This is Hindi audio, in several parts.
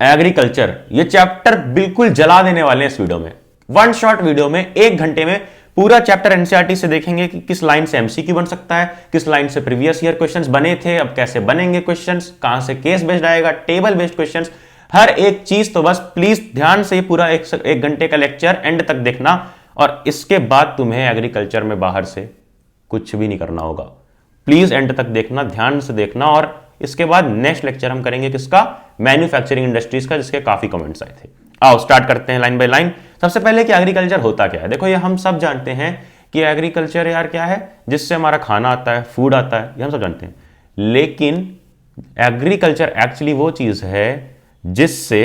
एग्रीकल्चर, ये चैप्टर बिल्कुल जला देने वाले हैं इस वीडियो में। वन शॉट वीडियो में 1 घंटे में पूरा चैप्टर एनसीईआरटी से देखेंगे कि किस लाइन से एमसीक्यू बन सकता है, किस लाइन से प्रीवियस ईयर क्वेश्चंस बने थे, अब कैसे बनेंगे क्वेश्चंस, कहां से केस बेस्ड आएगा, टेबल बेस्ड क्वेश्चंस, हर एक चीज। तो बस प्लीज ध्यान से पूरा एक घंटे का लेक्चर एंड तक देखना, और इसके बाद तुम्हें एग्रीकल्चर में बाहर से कुछ भी नहीं करना होगा। प्लीज एंड तक देखना, ध्यान से देखना। और इसके बाद नेक्स्ट लेक्चर हम करेंगे किसका, मैन्युफैक्चरिंग इंडस्ट्रीज का, जिसके काफी कमेंट्स आए थे। आओ स्टार्ट करते हैं लाइन बाय लाइन। सबसे पहले कि एग्रीकल्चर होता क्या है। देखो ये हम सब जानते हैं कि एग्रीकल्चर यार क्या है, जिससे हमारा खाना आता है, फूड आता है, ये हम सब जानते हैं। लेकिन एग्रीकल्चर एक्चुअली वो चीज है जिससे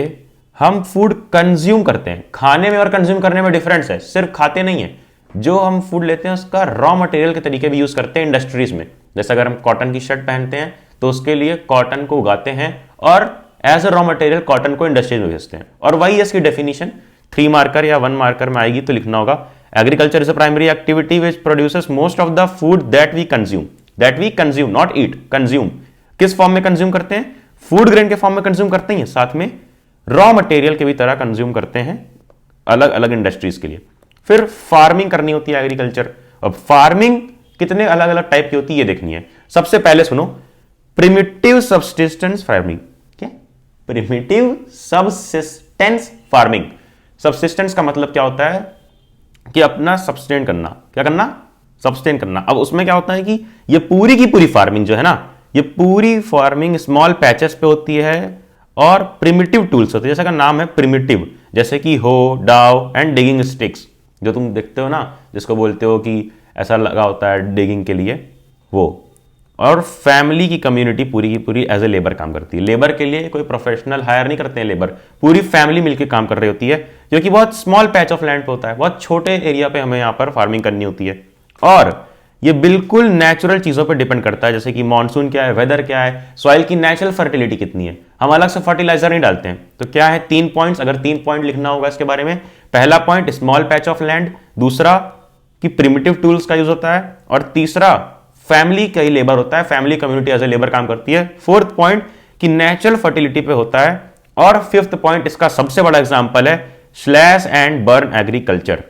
हम फूड कंज्यूम करते हैं। खाने में और कंज्यूम करने में डिफरेंस है, सिर्फ खाते नहीं है। जो हम फूड लेते हैं उसका रॉ मटेरियल के तरीके भी यूज करते हैं इंडस्ट्रीज में। जैसे अगर हम कॉटन की शर्ट पहनते हैं तो उसके लिए कॉटन को उगाते हैं और as a raw material cotton को इंडस्ट्रीज में भेजते हैं। और वही इसकी डेफिनेशन 3 मार्कर या 1 मार्कर में आएगी तो लिखना होगा, agriculture is a primary activity which produces most of the food that we consume, not eat, consume. किस फॉर्म में कंज्यूम करते हैं, फूड ग्रेन के फॉर्म में कंज्यूम करते हैं, साथ में रॉ मटेरियल के भी तरह कंज्यूम करते हैं अलग अलग इंडस्ट्रीज के लिए। फिर फार्मिंग करनी होती है एग्रीकल्चर। अब फार्मिंग कितने अलग अलग टाइप की होती है ये देखनी है। सबसे पहले सुनो, प्रिमिटिव सबसिस्टेंस फार्मिंग। क्या, प्रिमिटिव सबसिस्टेंस फार्मिंग। सबसिस्टेंस का मतलब क्या होता है कि अपना सब्सटेन करना। क्या करना, सब्सटेन करना। अब उसमें क्या होता है कि ये पूरी की पूरी फार्मिंग जो है ना, ये पूरी फार्मिंग स्मॉल पैचेस पे होती है और प्रिमिटिव टूल्स होते हैं। जैसा का नाम है प्रिमिटिव, जैसे कि हो, डाव एंड डिगिंग स्टिक्स, जो तुम देखते हो ना, जिसको बोलते हो कि ऐसा लगा होता है डिगिंग के लिए, वो। और फैमिली की कम्युनिटी पूरी की पूरी एज ए लेबर काम करती है। लेबर के लिए कोई प्रोफेशनल हायर नहीं करते हैं, लेबर पूरी फैमिली मिलकर काम कर रही होती है, जो कि बहुत स्मॉल पैच ऑफ लैंड पे होता है, बहुत छोटे एरिया पे हमें यहाँ पर फार्मिंग करनी होती है। और ये बिल्कुल नेचुरल चीजों पे डिपेंड करता है, जैसे कि मॉनसून क्या है, वेदर क्या है, सॉइल की नेचुरल फर्टिलिटी कितनी है। हम अलग से फर्टिलाइजर नहीं डालते हैं। तो क्या है 3 पॉइंट्स, अगर 3 पॉइंट लिखना होगा इसके बारे में। पहला point small patch of land, दूसरा कि प्रिमिटिव टूल्स का यूज होता है, और तीसरा फैमिली का ही लेबर होता है, family community as a labour काम करती है। 4th पॉइंट कि नेचुरल फर्टिलिटी पे होता है। और 5th पॉइंट, इसका सबसे बड़ा एग्जांपल है स्लैश एंड बर्न एग्रीकल्चर।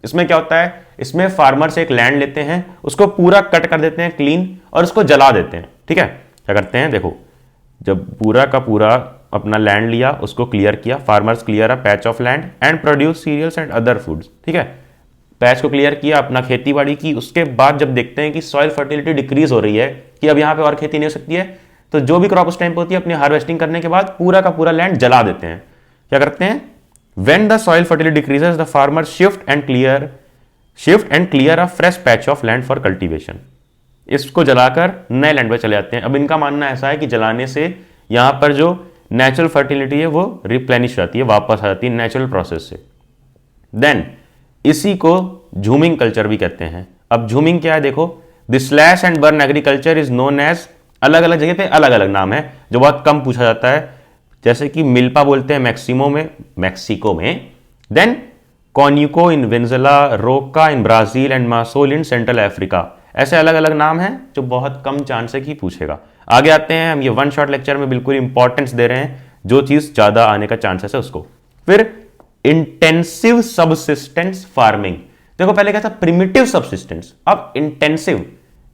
इसमें क्या होता है, इसमें फार्मर से एक लैंड लेते हैं, उसको पूरा कट कर देते हैं क्लीन, और उसको जला देते हैं। ठीक है, क्या करते हैं, देखो, जब पूरा का पूरा अपना लैंड लिया, उसको क्लियर किया, farmers clear a patch of land and produce cereals and other foods. ठीक है, पैच को क्लियर किया, अपना खेती बाड़ी की। उसके बाद जब देखते हैं कि सॉइल फर्टिलिटी डिक्रीज हो रही है, कि अब यहाँ पे और खेती नहीं हो सकती है, तो जो भी क्रॉप उस टाइम पे होती है, अपनी हार्वेस्टिंग करने के बाद पूरा का पूरा लैंड जला देते हैं। क्या करते हैं, when the soil fertility decreases the farmer shift and clear a fresh patch of land for cultivation. इसको जलाकर नए लैंड पे चले जाते हैं। अब इनका मानना ऐसा है कि जलाने से यहाँ पर जो नेचुरल फर्टिलिटी है वो रिप्लेनिश जाती है, वापस आ जाती है नेचुरल प्रोसेस से। देन इसी को झूमिंग कल्चर भी कहते हैं। अब झूमिंग क्या है, देखो, the slash and burn agriculture is known as, अलग अलग जगह पे अलग अलग नाम है जो बहुत कम पूछा जाता है। जैसे कि मिल्पा बोलते हैं मैक्सिको में, then कॉन्यूको in Venezuela, roca in Brazil and masole in Central Africa. ऐसे अलग अलग नाम हैं जो बहुत कम चांस है कि पूछेगा। आगे आते हैं, हम ये वन शॉट लेक्चर में बिल्कुल इंपॉर्टेंस दे रहे हैं, जो चीज ज्यादा आने का चांसेस है उसको। फिर इंटेंसिव सबसिस्टेंस फार्मिंग। देखो पहले क्या था, प्रिमिटिव सबसिस्टेंस, अब इंटेंसिव,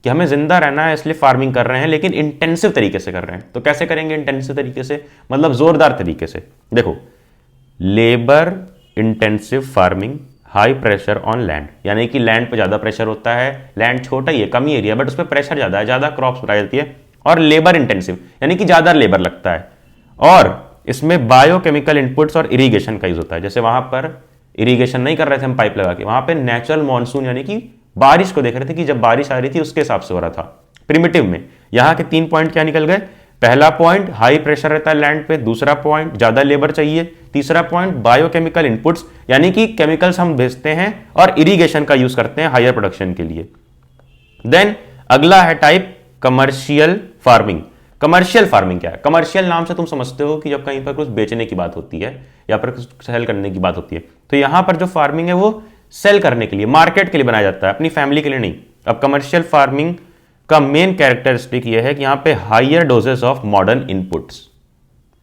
कि हमें जिंदा रहना है इसलिए फार्मिंग कर रहे हैं, लेकिन इंटेंसिव तरीके से कर रहे हैं। तो कैसे करेंगे इंटेंसिव तरीके से, मतलब जोरदार तरीके से। देखो, labour intensive farming, high pressure on land, यानी कि लैंड पे ज्यादा प्रेशर होता है, लैंड छोटा ही है, कम ही एरिया, बट उस पर प्रेशर ज्यादा है, ज्यादा क्रॉप्स उगाई जाती है। और लेबर इंटेंसिव, यानी कि ज्यादा लेबर लगता है। और इसमें बायोकेमिकल इनपुट्स और इरिगेशन का यूज होता है। जैसे वहां पर इरिगेशन नहीं कर रहे थे हम पाइप लगा के, वहां पे नेचुरल मॉनसून यानी कि बारिश को देख रहे थे कि जब बारिश आ रही थी उसके हिसाब से हो रहा था। प्रिमिटिव में यहाँ के 3 पॉइंट क्या निकल गए, पहला पॉइंट हाई प्रेशर रहता है लैंड पे, दूसरा पॉइंट ज्यादा लेबर चाहिए, तीसरा पॉइंट बायोकेमिकल इनपुट्स, यानी कि केमिकल्स हम भेजते हैं, और इरिगेशन का यूज करते हैं हायर प्रोडक्शन के लिए। देन अगला है type commercial farming. Commercial farming क्या है, कमर्शियल नाम से तुम समझते हो कि जब कहीं पर कुछ बेचने की बात होती है या पर कुछ सेल करने की बात होती है, तो यहां पर जो फार्मिंग है वो सेल करने के लिए, मार्केट के लिए बनाया जाता है, अपनी फैमिली के लिए नहीं। अब कमर्शियल फार्मिंग का मेन कैरेक्टरिस्टिक ये है कि यहां पे higher doses of modern inputs.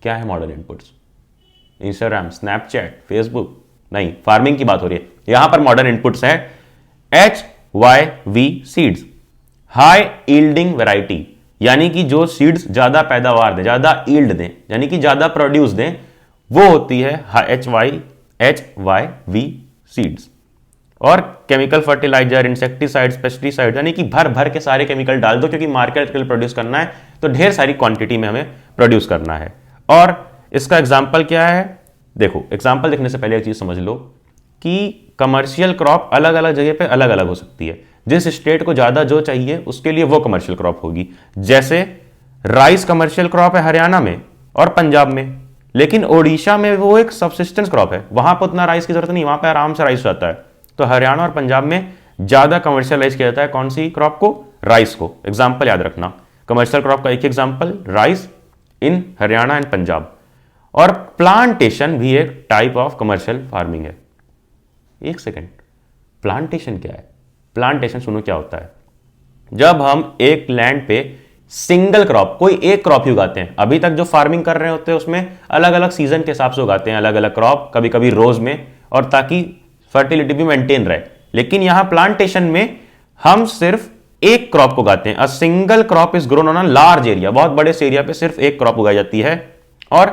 क्या है modern inputs, Instagram, Snapchat, Facebook, नहीं, फार्मिंग की बात हो रही है। यहां पर मॉडर्न इनपुट्स है HYV seeds, high yielding variety, यानी कि जो सीड्स ज्यादा पैदावार दें, ज्यादा ईल्ड दें, यानी कि ज्यादा प्रोड्यूस दें, वो होती है HYV सीड्स। और केमिकल फर्टिलाइजर, इंसेक्टिसाइड्स, पेस्टिसाइड, यानी कि भर भर के सारे केमिकल डाल दो, क्योंकि मार्केट के लिए प्रोड्यूस करना है तो ढेर सारी क्वांटिटी में हमें प्रोड्यूस करना है। और इसका एग्जाम्पल क्या है? देखो, एग्जाम्पल देखने से पहले एक चीज समझ लो कि कमर्शियल क्रॉप अलग अलग जगह पे अलग अलग हो सकती है। जिस स्टेट को ज्यादा जो चाहिए उसके लिए वो कमर्शियल क्रॉप होगी। जैसे राइस कमर्शियल क्रॉप है हरियाणा में और पंजाब में, लेकिन ओडिशा में वो एक सबसिस्टेंस क्रॉप है, वहां पर उतना राइस की जरूरत नहीं, वहां पर आराम से राइस आता है। तो हरियाणा और पंजाब में ज्यादा कमर्शियलाइज किया जाता है कौन सी क्रॉप को? राइस को। एग्जाम्पल याद रखना, कमर्शियल क्रॉप का एक example rice in Haryana and Punjab. और प्लांटेशन भी एक टाइप ऑफ कमर्शियल फार्मिंग है। एक सेकेंड, प्लांटेशन क्या है? प्लांटेशन सुनो क्या होता है। जब हम एक लैंड पे सिंगल क्रॉप, कोई एक क्रॉप ही उगाते हैं। अभी तक जो फार्मिंग कर रहे होते हैं उसमें अलग अलग सीजन के हिसाब से उगाते हैं अलग अलग क्रॉप, कभी कभी रोज में, और ताकि फर्टिलिटी भी मेंटेन रहे। लेकिन यहां प्लांटेशन में हम सिर्फ एक क्रॉप को उगाते हैं। A single crop is grown on a large area, बहुत बड़े से एरिया पे सिर्फ एक क्रॉप उगाई जाती है। और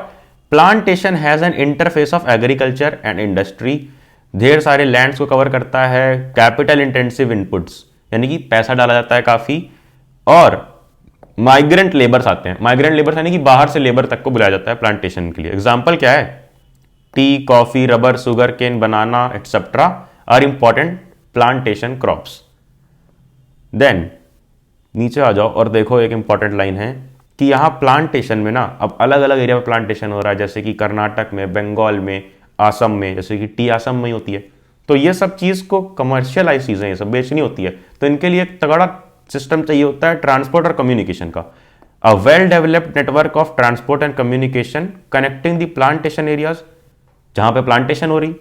plantation has an interface of agriculture and industry, ढेर सारे लैंड्स को कवर करता है। कैपिटल इंटेंसिव इनपुट्स, यानी कि पैसा डाला जाता है काफी। और माइग्रेंट लेबर्स आते हैं, माइग्रेंट लेबर्स यानी कि बाहर से लेबर तक को बुलाया जाता है प्लांटेशन के लिए। एग्जाम्पल क्या है? Tea, coffee, rubber, sugar cane, banana etcetera are important plantation crops. Then नीचे आ जाओ और देखो, एक इंपॉर्टेंट लाइन है कि यहां प्लांटेशन में ना अब अलग अलग एरिया में प्लांटेशन हो रहा है, जैसे कि कर्नाटक में, बंगाल में, आसम में, जैसे कि टी आसम में ही होती है। तो ये सब चीज को कमर्शियलाइज चीजें ये सब बेचनी होती है, तो इनके लिए एक तगड़ा सिस्टम चाहिए होता है ट्रांसपोर्ट और कम्युनिकेशन का। A well developed network of transport and communication connecting the plantation areas, जहां पे प्लांटेशन हो रही।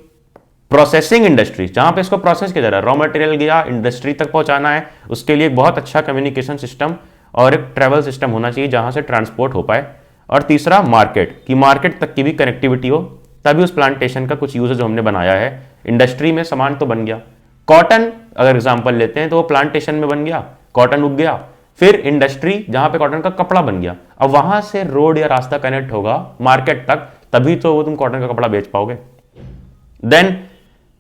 प्रोसेसिंग इंडस्ट्रीज, जहां पे इसको प्रोसेस किया जा रहा है, रॉ मटेरियल गया इंडस्ट्री तक पहुंचाना है, उसके लिए एक बहुत अच्छा कम्युनिकेशन सिस्टम और एक ट्रेवल सिस्टम होना चाहिए जहां से ट्रांसपोर्ट हो पाए। और तीसरा मार्केट, की मार्केट तक की भी कनेक्टिविटी हो, तभी उस प्लांटेशन का कुछ यूज जो हमने बनाया है। इंडस्ट्री में सामान तो बन गया, कॉटन अगर एग्जाम्पल लेते हैं तो वो प्लांटेशन में बन गया, कॉटन उग गया। फिर इंडस्ट्री जहां पे कॉटन का कपड़ा बन गया, अब वहां से रोड या रास्ता कनेक्ट होगा मार्केट तक, तभी तो वो तुम कॉटन का कपड़ा बेच पाओगे। देन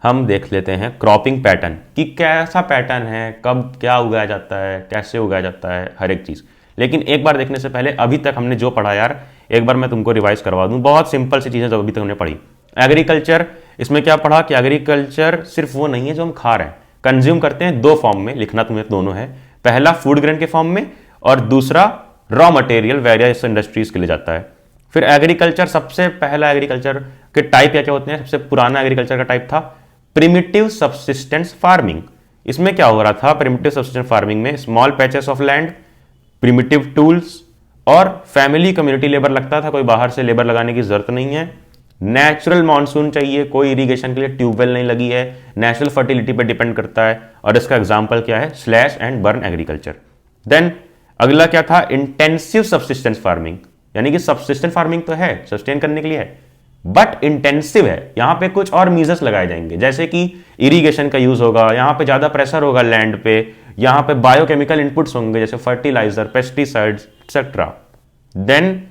हम देख लेते हैं क्रॉपिंग पैटर्न, कि कैसा पैटर्न है, कब क्या उगाया जाता है, कैसे उगाया जाता है, हर एक चीज। लेकिन एक बार देखने से पहले अभी तक हमने जो पढ़ा यार, एक बार मैं तुमको रिवाइज करवा दूं। बहुत सिंपल सी चीजें जो अभी तक हमने पढ़ी। एग्रीकल्चर, इसमें क्या पढ़ा कि एग्रीकल्चर सिर्फ वो नहीं है जो हम खा रहे हैं, कंज्यूम करते हैं। दो फॉर्म में लिखना तुम्हें दोनों है, पहला फूड ग्रेन के फॉर्म में और दूसरा रॉ मटेरियल वेरियस इंडस्ट्रीज के लिए जाता है। फिर एग्रीकल्चर, सबसे पहला एग्रीकल्चर के टाइप क्या क्या होते हैं? सबसे पुराना एग्रीकल्चर का टाइप था प्रिमिटिव सबसिस्टेंस फार्मिंग। इसमें क्या हो रहा था? प्रिमिटिव सबसिस्टेंस फार्मिंग में small patches of land, primitive tools और फैमिली कम्युनिटी लेबर लगता था, कोई बाहर से लेबर लगाने की जरूरत नहीं है। नेचुरल मॉनसून चाहिए, कोई इरिगेशन के लिए ट्यूबवेल नहीं लगी है, नेचुरल फर्टिलिटी पे डिपेंड करता है। और इसका एग्जांपल क्या है? Slash and burn agriculture. Then अगला क्या था? इंटेंसिव सबसिस्टेंस फार्मिंग, यानी कि सबसिस्टेंस फार्मिंग तो है, सस्टेन करने के लिए है, बट इंटेंसिव है। यहां पे कुछ और मीजर्स लगाए जाएंगे, जैसे कि इरिगेशन का यूज होगा, यहां पे ज्यादा प्रेशर होगा लैंड पे, यहां पे बायोकेमिकल इनपुट्स होंगे जैसे फर्टिलाइजर, पेस्टिसाइड्स एक्सेट्रा। देन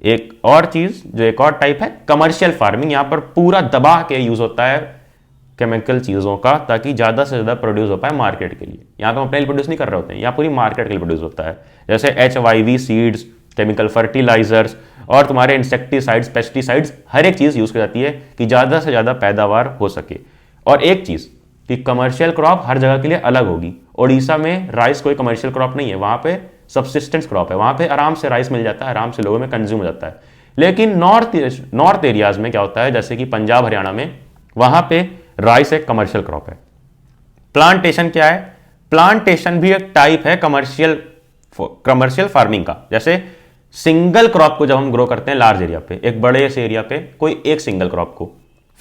एक और चीज जो एक और टाइप है कमर्शियल फार्मिंग, यहां पर पूरा दबा के यूज होता है केमिकल चीजों का, ताकि ज्यादा से ज्यादा प्रोड्यूस हो पाए मार्केट के लिए। यहां पे हम अपने लिए प्रोड्यूस नहीं कर रहे होते हैं, यहां पूरी मार्केट के लिए प्रोड्यूस होता है। जैसे HYV सीड्स, केमिकल फर्टिलाइजर्स और तुम्हारे इंसेक्टिसाइड्स, पेस्टिसाइड्स, हर एक चीज यूज की जाती है कि ज्यादा से ज्यादा पैदावार हो सके। और एक चीज कि कमर्शियल क्रॉप हर जगह के लिए अलग होगी। ओडिशा में राइस कोई कमर्शियल क्रॉप नहीं है, वहां पे सबसिस्टेंस क्रॉप है, वहां पे आराम से राइस मिल जाता है, आराम से लोगों में कंज्यूम हो जाता है। लेकिन नॉर्थ एरियाज में क्या होता है, जैसे कि पंजाब हरियाणा में, वहां पे राइस एक कमर्शियल क्रॉप है। प्लांटेशन क्या है? प्लांटेशन भी एक टाइप है कमर्शियल फार्मिंग का। जैसे सिंगल क्रॉप को जब हम ग्रो करते हैं लार्ज एरिया पे, एक बड़े से एरिया पे कोई एक सिंगल क्रॉप को,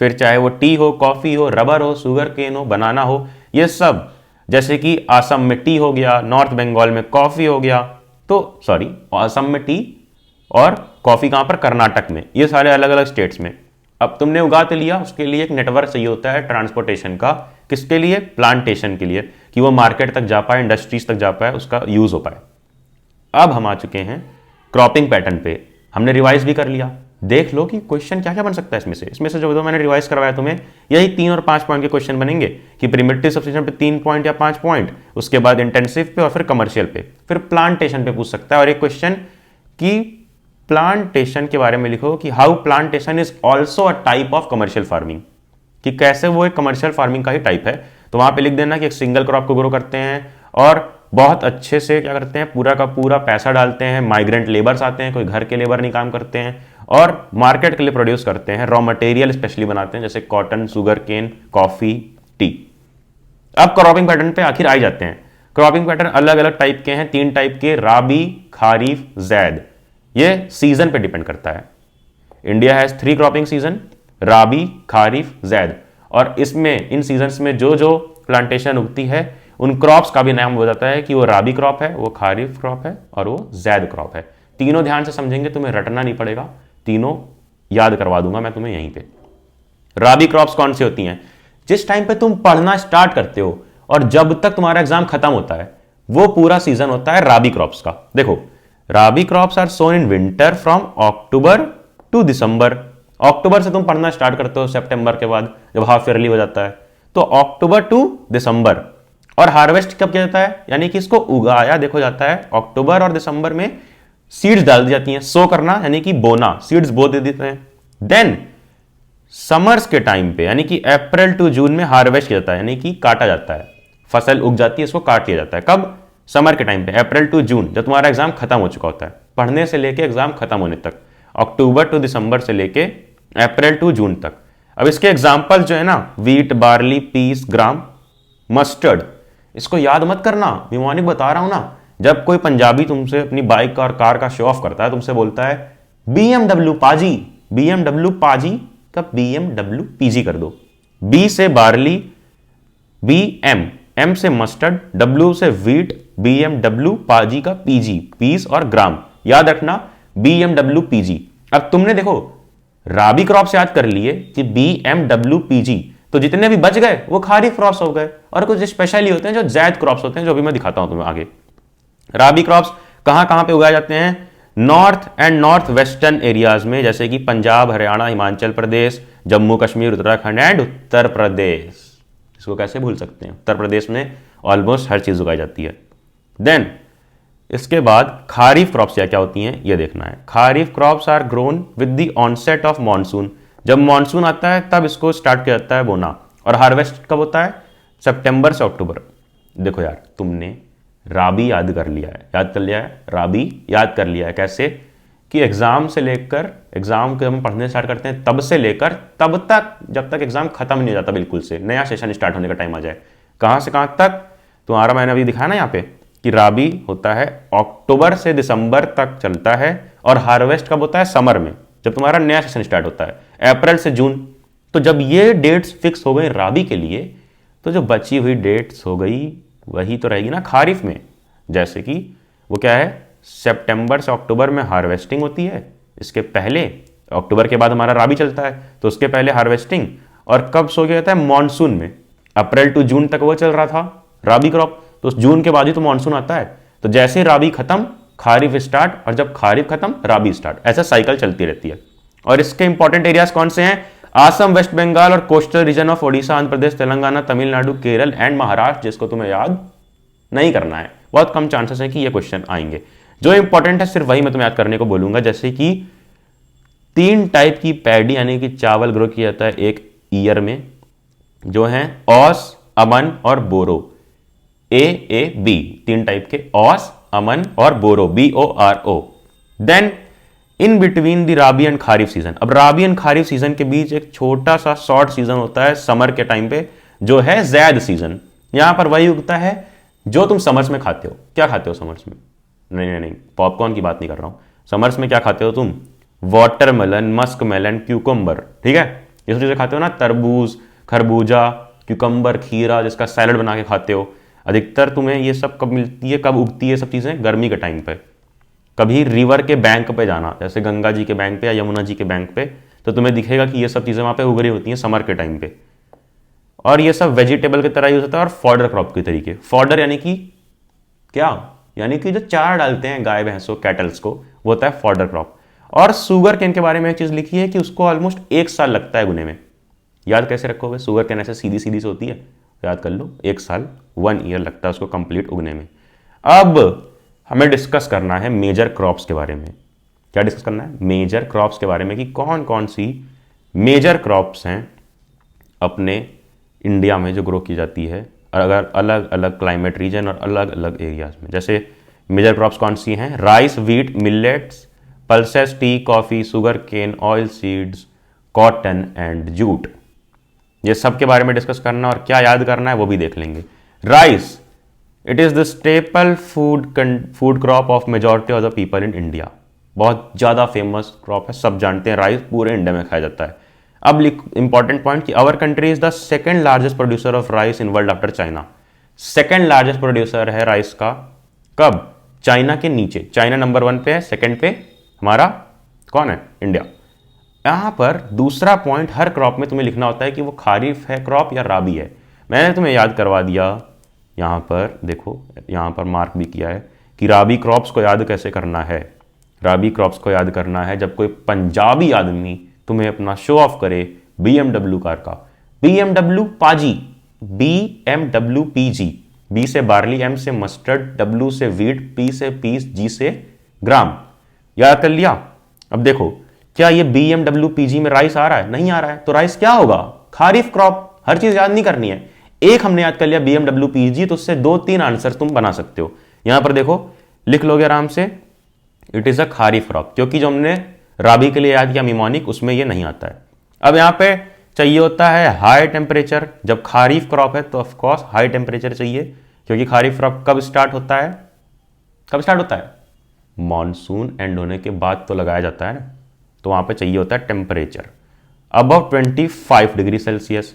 फिर चाहे वो टी हो, कॉफी हो, रबर हो, सुगर केन हो, बनाना हो, ये सब, जैसे कि आसम में टी हो गया, नॉर्थ बंगाल में कॉफी हो गया, तो सॉरी आसम में टी और कॉफी कहां पर? कर्नाटक में, ये सारे अलग अलग स्टेट्स में। अब तुमने उगा तो लिया, उसके लिए एक नेटवर्क चाहिए होता है ट्रांसपोर्टेशन का। किसके लिए? प्लांटेशन के लिए, कि वो मार्केट तक जा पाए, इंडस्ट्रीज तक जा पाए, उसका यूज हो पाए। अब हम आ चुके हैं क्रॉपिंग पैटर्न पे। हमने रिवाइज भी कर लिया। देख लो कि क्वेश्चन क्या क्या बन सकता है इसमें से जो मैंने रिवाइज करवाया तुम्हें, यही 3 और 5 पॉइंट के क्वेश्चन बनेंगे कि प्रिमिटिव सब्स्टिट्यूशन पे 3 पॉइंट या 5 पॉइंट, उसके बाद इंटेंसिव पे और फिर कमर्शियल पे, फिर प्लांटेशन पे पूछ सकता है। और एक क्वेश्चन कि प्लांटेशन के बारे में लिखो कि how plantation is also a type of commercial farming, कि कैसे वो एक कमर्शियल फार्मिंग का ही टाइप है। तो वहां पे लिख देना कि एक सिंगल क्रॉप को ग्रो करते हैं और बहुत अच्छे से क्या करते हैं, पूरा का पूरा पैसा डालते हैं, माइग्रेंट लेबर्स आते हैं, कोई घर के लेबर नहीं काम करते हैं, और मार्केट के लिए प्रोड्यूस करते हैं, रॉ मटेरियल स्पेशली बनाते हैं जैसे cotton, sugar cane, coffee, tea. अब क्रॉपिंग पैटर्न पे आखिर आ जाते हैं। क्रॉपिंग पैटर्न अलग अलग टाइप के हैं, 3 टाइप के, राबी, खारीफ, जैद। ये सीजन पे डिपेंड करता है। इंडिया हैज 3 क्रॉपिंग सीजन, राबी, खारीफ, जैद। और इसमें इन सीजन्स में जो जो प्लांटेशन उगती है उन क्रॉप्स का भी नाम हो जाता है कि वो राबी क्रॉप है, वो खारीफ क्रॉप है और वो जैद क्रॉप है। तीनों ध्यान से समझेंगे, तुम्हें रटना नहीं पड़ेगा, तीनों याद करवा दूंगा मैं तुम्हें यहीं पे। राबी क्रॉप्स कौन सी होती हैं? जिस टाइम पे तुम पढ़ना स्टार्ट करते हो और जब तक तुम्हारा एग्जाम खत्म होता है, वो पूरा सीजन होता है राबी क्रॉप्स का। देखो, rabi crops are sown in winter from October to December. अक्टूबर से तुम पढ़ना स्टार्ट करते हो, सितंबर के बाद जब हाफ ईयरली हो जाता है, तो अक्टूबर टू दिसंबर। और हार्वेस्ट कब किया जाता है, यानी कि इसको उगाया देखो जाता है अक्टूबर और दिसंबर में। सीड्स डाल दी जाती हैं, सो करना यानी कि बोना, सीड्स बो दे देते हैं। देन समर्स के टाइम पे यानी कि अप्रैल टू जून में हार्वेस्ट किया जाता है, यानी कि काटा जाता है, फसल उग जाती है, इसको काट लिया जाता है। कब? समर के टाइम पे, अप्रैल टू जून, जब तुम्हारा एग्जाम खत्म हो चुका होता है, पढ़ने से लेके एग्जाम खत्म होने तक, अक्टूबर टू दिसंबर से लेके अप्रैल टू जून तक। अब इसके एग्जाम्पल जो है ना, वीट, बार्ली, पीस, ग्राम, मस्टर्ड। इसको याद मत करना, मैं मॉर्निंग बता रहा हूं ना, जब कोई पंजाबी तुमसे अपनी बाइक और कार का शो ऑफ करता है, तुमसे बोलता है BMW पाजी, BMW पाजी का BMW पीजी कर दो। बी से बार्ली, एम से मस्टर्ड, डब्ल्यू से वीट, BMW पाजी का पीजी, पीस और ग्राम। याद रखना BMW पीजी। अब तुमने देखो राबी क्रॉप्स याद कर लिए कि BMW पीजी, तो जितने भी बच गए वो खारीफ क्रॉप्स हो गए। और कुछ स्पेशली होते हैं जो जैद क्रॉप्स होते हैं, जो भी मैं दिखाता हूं तुम्हें आगे। राबी क्रॉप्स कहां कहां पे उगाए जाते हैं? North and north western areas में, जैसे कि पंजाब, हरियाणा, हिमाचल प्रदेश, जम्मू कश्मीर, उत्तराखंड एंड उत्तर प्रदेश। इसको कैसे भूल सकते हैं, उत्तर प्रदेश में ऑलमोस्ट हर चीज उगाई जाती है। देन इसके बाद खारीफ क्रॉप्स क्या क्या होती हैं ये देखना है। Kharif crops are grown with the onset of monsoon. जब मॉनसून आता है तब इसको स्टार्ट किया जाता है बोना। और हार्वेस्ट कब होता है? सितंबर से अक्टूबर। देखो यार, तुमने राबी याद कर लिया है, राबी याद कर लिया है। कैसे? कि एग्जाम से लेकर, एग्जाम के हम पढ़ने स्टार्ट करते हैं तब से लेकर तब तक, जब तक एग्जाम खत्म नहीं हो जाता बिल्कुल से, नया सेशन स्टार्ट होने का टाइम आ जाए। कहां से कहां तक? तुम्हारा मैंने अभी दिखाया ना यहाँ पे कि राबी होता है अक्टूबर से दिसंबर तक चलता है, और हार्वेस्ट कब होता है? समर में, जब तुम्हारा नया सेशन स्टार्ट होता है, अप्रैल से जून। तो जब ये डेट्स फिक्स हो गई राबी के लिए, तो जो बची हुई डेट्स हो गई वही तो रहेगी ना खारीफ में। जैसे कि वो क्या है, सितंबर से अक्टूबर में हार्वेस्टिंग होती है, इसके पहले अक्टूबर के बाद हमारा राबी चलता है, तो उसके पहले हार्वेस्टिंग। और कब सो गया जाता है? मॉनसून में, अप्रैल टू जून तक वो चल रहा था राबी क्रॉप, तो जून के बाद ही तो मॉनसून आता है। तो जैसे राबी खत्म खारीफ स्टार्ट, और जब खारीफ खत्म राबी स्टार्ट, ऐसा साइकिल चलती रहती है। और इसके इंपॉर्टेंट एरियाज कौन से हैं? आसम, वेस्ट बंगाल और coastal region of Odisha, Andhra Pradesh, Telangana, Tamil Nadu, Kerala and Maharashtra, जिसको तुम्हें याद नहीं करना है, बहुत कम चांसेस है कि ये क्वेश्चन आएंगे। जो इंपॉर्टेंट है सिर्फ वही मैं तुम्हें याद करने को बोलूंगा। जैसे कि 3 टाइप की पैडी यानी कि चावल ग्रो किया जाता है एक ईयर में, जो है ओस, अमन और बोरो। बी 3 टाइप के, ओस, अमन और boro, BORO। Then in between the rabi and kharif season. अब राबी एंड खारीफ सीजन के बीच एक छोटा सा शॉर्ट सीजन होता है समर के टाइम पे, जो है जैद सीजन। यहां पर वही उगता है जो तुम समर्स में खाते हो। क्या खाते हो समर्स में? नहीं, पॉपकॉर्न की बात नहीं कर रहा हूं। समर्स में क्या खाते हो तुम? वाटरमेलन, मस्क मेलन, क्यूकम्बर, ठीक है, ये सब चीजें खाते हो ना। तरबूज, खरबूजा, क्यूकम्बर, खीरा, जिसका सैलड बना के खाते हो। अधिकतर तुम्हें ये सब कब मिलती है, कब उगती है सब चीजें? गर्मी के टाइम पे। कभी रिवर के बैंक पे जाना, जैसे गंगा जी के बैंक पे या यमुना जी के बैंक पे, तो तुम्हें दिखेगा कि ये सब चीज़ें वहाँ पे उग रही होती हैं समर के टाइम पे। और ये सब वेजिटेबल की तरह यूज होता है और फॉडर क्रॉप के तरीके। फॉडर यानी कि क्या, यानी कि जो चारा डालते हैं गाय भैंसों कैटल्स को, वो होता है फॉडर क्रॉप। और शुगर केन के बारे में एक चीज़ लिखी है कि उसको ऑलमोस्ट 1 साल लगता है उगने में। याद कैसे रखोगे, शुगर केन ऐसे सीधी सीधी से होती है, याद कर लो 1 साल 1 ईयर लगता है उसको कंप्लीट उगने में। अब हमें डिस्कस करना है मेजर क्रॉप्स के बारे में। क्या डिस्कस करना है, मेजर क्रॉप्स के बारे में कि कौन कौन सी मेजर क्रॉप्स हैं अपने इंडिया में जो ग्रो की जाती है अगर अलग अलग क्लाइमेट रीजन और अलग अलग एरियाज में। जैसे मेजर क्रॉप्स कौन सी हैं, rice, wheat, millets, pulses, tea, coffee, sugar cane, oil seeds, cotton and jute. ये सब के बारे में डिस्कस करना और क्या याद करना है वो भी देख लेंगे। Rice, it is the staple food crop of majority of the people in India. बहुत ज़्यादा फेमस क्रॉप है, सब जानते हैं, राइस पूरे इंडिया में खाया जाता है। अब इंपॉर्टेंट पॉइंट कि our country is the second largest producer of rice in world after China. Second largest producer है राइस का, कब, चाइना के नीचे। चाइना नंबर 1 पे है, सेकंड पे हमारा कौन है, इंडिया। यहां पर दूसरा पॉइंट, हर क्रॉप में तुम्हें लिखना होता है कि वो खारिफ है क्रॉप या राबी है। मैंने तुम्हें याद करवा दिया, यहां पर देखो, यहां पर मार्क भी किया है कि राबी क्रॉप्स को याद कैसे करना है। राबी क्रॉप्स को याद करना है जब कोई पंजाबी आदमी तुम्हें अपना शो ऑफ करे BMW कार का, BMW पाजी, BMW PG, B से बार्ली, M से मस्टर्ड, W से वीट, P से पीस, G से ग्राम। याद कर लिया। अब देखो, क्या ये BMW PG में राइस आ रहा है, नहीं आ रहा है, तो राइस क्या होगा, खारिफ क्रॉप। हर चीज याद नहीं करनी है, एक हमने याद कर लिया BMW PG, तो उससे 2-3 आंसर तुम बना सकते हो। यहां पर देखो लिख लोगे आराम से, it is a kharif crop, क्योंकि जो हमने राबी के लिए याद किया मिमोनिक, उसमें ये नहीं आता है। अब यहां पे चाहिए होता है हाई टेम्परेचर। जब खारिफ क्रॉप है तो ऑफकोर्स हाई टेम्परेचर चाहिए, क्योंकि खारिफ क्रॉप कब स्टार्ट होता है, कब स्टार्ट होता है, मॉनसून एंड होने के बाद तो लगाया जाता है ना, तो वहां पे चाहिए होता है temperature above 25 degree Celsius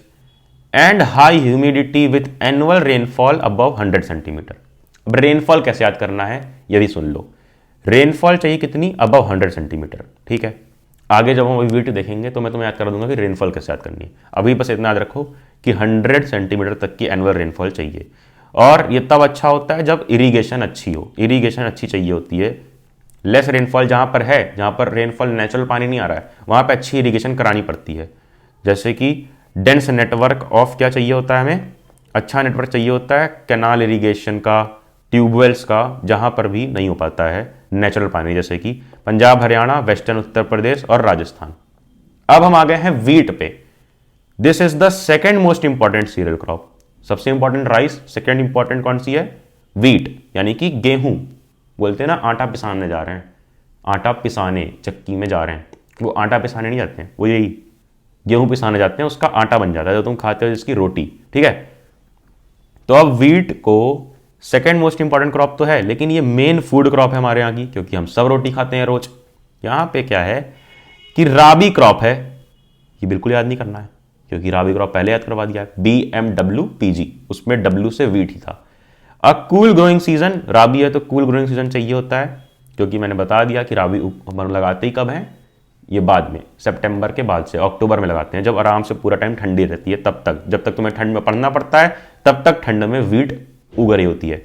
and high humidity with annual rainfall above 100 centimetre. अब रेनफॉल कैसे याद करना है ये भी सुन लो। रेनफॉल चाहिए कितनी, अबव 100 सेंटीमीटर, ठीक है। आगे जब हम वीडियो देखेंगे तो मैं तुम्हें याद करा दूंगा कि रेनफॉल कैसे याद करनी है। अभी बस इतना याद रखो कि 100 सेंटीमीटर तक की एनुअल रेनफॉल चाहिए। और ये तब अच्छा होता है जब इरीगेशन अच्छी हो, इरीगेशन अच्छी चाहिए होती है। लेस रेनफॉल जहां पर है, जहां पर रेनफॉल नेचुरल पानी नहीं आ रहा है, वहां पर अच्छी इरीगेशन करानी पड़ती है। जैसे कि डेंस नेटवर्क ऑफ क्या चाहिए होता है, हमें अच्छा नेटवर्क चाहिए होता है कैनाल इरीगेशन का, ट्यूबवेल्स का, जहां पर भी नहीं हो पाता है नेचुरल पानी, जैसे कि पंजाब, हरियाणा, वेस्टर्न उत्तर प्रदेश और राजस्थान। अब हम आ गए हैं वीट पे। This is the second most important cereal crop. सबसे इंपॉर्टेंट राइस, सेकेंड इंपॉर्टेंट कौन सी है, वीट, यानी कि गेहूं। बोलते हैं ना आटा पिसाने जा रहे हैं, आटा पिसाने चक्की में जा रहे हैं, वो आटा पिसाने नहीं जाते हैं, वो यही गेहूं पिसाने जाते हैं, उसका आटा बन जाता है जो तुम खाते हो, जिसकी रोटी, ठीक है। तो अब वीट को सेकेंड मोस्ट इंपॉर्टेंट क्रॉप तो है, लेकिन ये मेन फूड क्रॉप है हमारे यहाँ की, क्योंकि हम सब रोटी खाते हैं रोज। यहाँ पे क्या है कि राबी क्रॉप है, ये बिल्कुल याद नहीं करना है, क्योंकि राबी क्रॉप पहले याद करवा दिया है, BMW PG, उसमें W से वीट ही था। अब कूल ग्रोइंग सीजन, राबी है तो कूल ग्रोइंग सीजन चाहिए होता है, क्योंकि मैंने बता दिया कि राबी हम लगाते ही कब है, ये बाद में, सितंबर के बाद से अक्टूबर में लगाते हैं, जब आराम से पूरा टाइम ठंडी रहती है, तब तक, जब तक तुम्हें ठंड में पढ़ना पड़ता है तब तक ठंड में वीट उग रही होती है।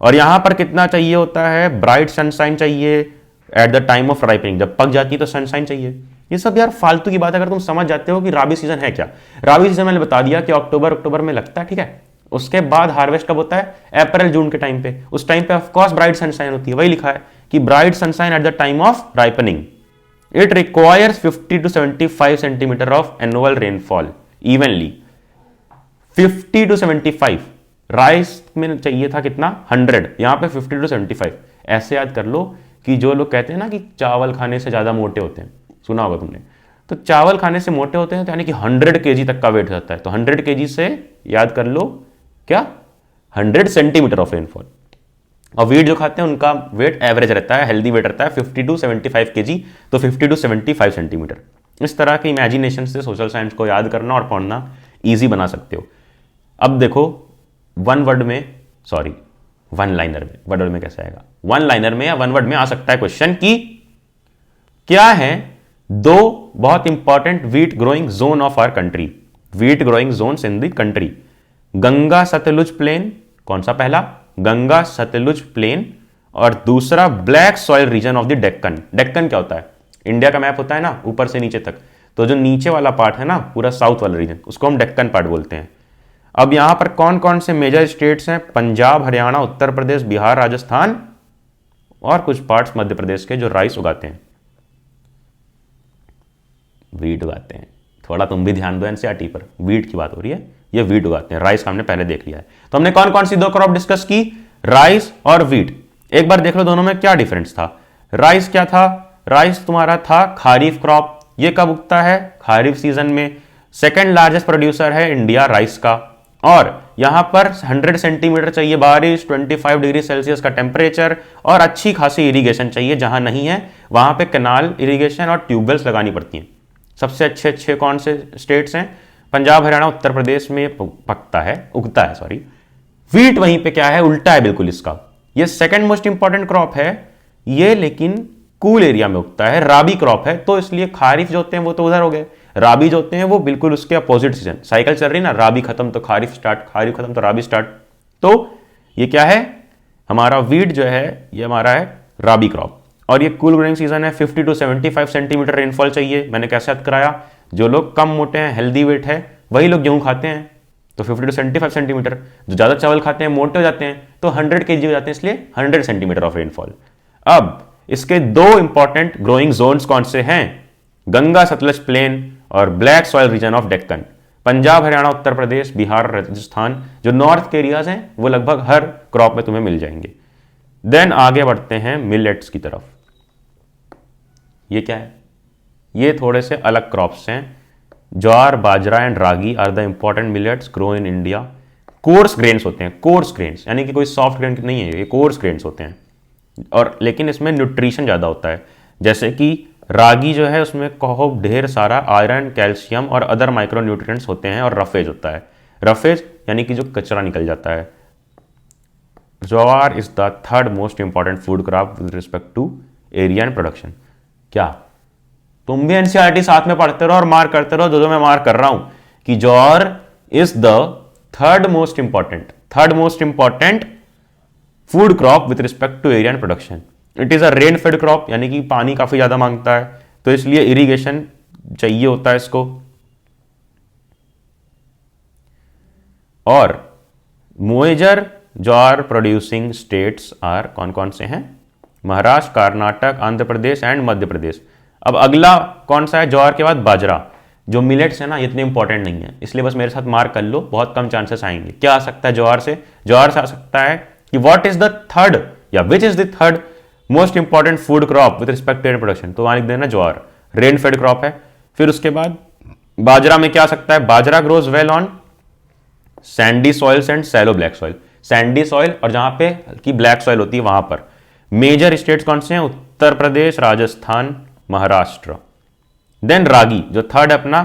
और यहां पर कितना चाहिए होता है, ब्राइट सनशाइन चाहिए at the time of ripening, जब पक जाती है तो सनशाइन चाहिए। ये सब यार फालतू की बात है, अगर तुम समझ जाते हो कि राबी सीजन है क्या। राबी सीजन मैंने बता दिया कि अक्टूबर में लगता है, ठीक है। उसके बाद हार्वेस्ट कब होता है, अप्रैल जून के टाइम पे। उस टाइम पे ऑफकोर्स ब्राइट सनशाइन होती है, वही लिखा है कि bright sunshine at the time of ripening. It requires 50 to 75 centimetre of annual rainfall evenly. 50 to 75, rice में चाहिए था कितना, 100, यहां पे 50 to 75। ऐसे याद कर लो कि जो लोग कहते हैं ना कि चावल खाने से ज्यादा मोटे होते हैं, सुना होगा तुमने, तो चावल खाने से मोटे होते हैं तो यानी कि 100 kg तक का वेट जाता है, तो 100 kg से याद कर लो क्या, 100 सेंटीमीटर ऑफ रेनफॉल। और वीट जो खाते हैं उनका वेट एवरेज रहता है, हेल्दी वेट रहता है 50 to 75 kg, तो 50 to 75 सेंटीमीटर। इस तरह के इमेजिनेशन से सोशल साइंस को याद करना और पढ़ना ईजी बना सकते हो। अब देखो वन लाइनर में, वर्ड में कैसे आएगा, वन लाइनर में या वन वर्ड में आ सकता है क्वेश्चन कि क्या है दो बहुत important wheat growing zone of our country, wheat growing zones in the country, Ganga Sutlej plain, कौन सा पहला, गंगा सतलुज प्लेन, और दूसरा black soil region of the Deccan. Deccan क्या होता है, इंडिया का मैप होता है ना ऊपर से नीचे तक, तो जो नीचे वाला पार्ट है ना पूरा साउथ वाला रीजन, उसको हम डेक्कन पार्ट बोलते हैं। अब यहां पर कौन कौन से मेजर स्टेट्स हैं, पंजाब, हरियाणा, उत्तर प्रदेश, बिहार, राजस्थान और कुछ पार्ट्स मध्य प्रदेश के जो राइस उगाते हैं, वीट उगाते हैं। थोड़ा तुम भी ध्यान दो एनसीईआरटी पर, वीट की बात हो रही है, ये वीट उगाते हैं, राइस हमने पहले देख लिया है। तो हमने कौन कौन सी दो क्रॉप डिस्कस की, राइस और वीट। एक बार देख लो दोनों में क्या डिफरेंस था। राइस क्या था, राइस तुम्हारा था खारीफ क्रॉप, ये कब उगता है, खारीफ सीजन में। सेकेंड लार्जेस्ट प्रोड्यूसर है इंडिया राइस का, और यहां पर 100 सेंटीमीटर चाहिए बारिश, 25 डिग्री सेल्सियस का टेम्परेचर और अच्छी खासी इरिगेशन चाहिए। जहां नहीं है वहां पे कैनाल इरिगेशन और ट्यूबवेल्स लगानी पड़ती हैं। सबसे अच्छे कौन से स्टेट्स हैं, पंजाब, हरियाणा, उत्तर प्रदेश में उगता है सॉरी। व्हीट वहीं पे क्या है, उल्टा है बिल्कुल इसका, ये सेकंड मोस्ट इंपॉर्टेंट क्रॉप है ये, लेकिन कूल एरिया में उगता है, राबी क्रॉप है, तो इसलिए खारिफ जो होते हैं वो तो उधर हो गए, राबी जो होते हैं वो बिल्कुल उसके अपोजिट सीजन, साइकिल चल रही ना, राबी खत्म तो खारिफ स्टार्ट, खारिफ खत्म तो राबी स्टार्ट। तो ये क्या है हमारा व्हीट जो है, ये हमारा है राबी क्रॉप, और ये कूल ग्रोइंग सीजन है। 50 to 75 सेंटीमीटर रेनफॉल चाहिए। मैंने कैसे याद कराया, जो लोग कम मोटे हैं, हेल्दी वेट है, वही लोग गेहूं खाते हैं, तो 50 to 75 सेंटीमीटर। जो ज्यादा चावल खाते हैं मोटे हो जाते हैं, तो 100 kg हो जाते हैं, इसलिए 100 सेंटीमीटर ऑफ रेनफॉल। अब इसके दो इंपॉर्टेंट ग्रोइंग जोन्स कौन से हैं, गंगा सतलज प्लेन और black soil region of Deccan. Punjab, Haryana, Uttar Pradesh, Bihar, Rajasthan, जो नॉर्थ के एरियाज हैं वो लगभग हर क्रॉप में तुम्हें मिल जाएंगे। देन आगे बढ़ते हैं मिलेट्स की तरफ। ये क्या है, ये थोड़े से अलग क्रॉप्स हैं। Jowar, bajra and ragi are the important millets grow in India. Coarse grains होते हैं, कोर्स ग्रेन्स यानी कि कोई सॉफ्ट ग्रेन नहीं है, ये कोर्स ग्रेन्स होते हैं, और लेकिन इसमें न्यूट्रिशन ज़्यादा होता है। जैसे कि रागी जो है उसमें कहो ढेर सारा आयरन, कैल्शियम और अदर माइक्रो न्यूट्रिएंट्स होते हैं, और रफेज होता है, रफेज यानी कि जो कचरा निकल जाता है। Jowar is the third most important food crop with respect to area and production. क्या तुम भी एनसीईआरटी साथ में पढ़ते रहो और मार्क करते रहो, जो मैं मार्क कर रहा हूं कि jowar is the third most important food crop with respect to area and production. It is a rain fed crop यानी कि पानी काफी ज्यादा मांगता है, तो इसलिए इरिगेशन चाहिए होता है इसको। और major jowar producing states are कौन कौन से हैं, महाराष्ट्र, कर्नाटक, आंध्र प्रदेश एंड मध्य प्रदेश। अब अगला कौन सा है, ज्वार के बाद बाजरा। जो मिलेट्स है ना इतने इंपॉर्टेंट नहीं है, इसलिए बस मेरे साथ मार्क कर लो, बहुत कम चांसेस आएंगे। क्या आ सकता है ज्वार से, ज्वार से आ सकता है कि व्हाट इज द थर्ड या which is the third most important food crop with respect to production, तो वहां लिख देना ज्वार, रेन फेड क्रॉप है। फिर उसके बाद बाजरा में क्या आ सकता है, bajra grows well on sandy soils and shallow black soil, sandy soil और जहां पे हल्की ब्लैक सॉइल होती है वहां पर। मेजर स्टेट्स कौन से हैं, उत्तर प्रदेश, राजस्थान, महाराष्ट्र। देन रागी जो थर्ड है अपना,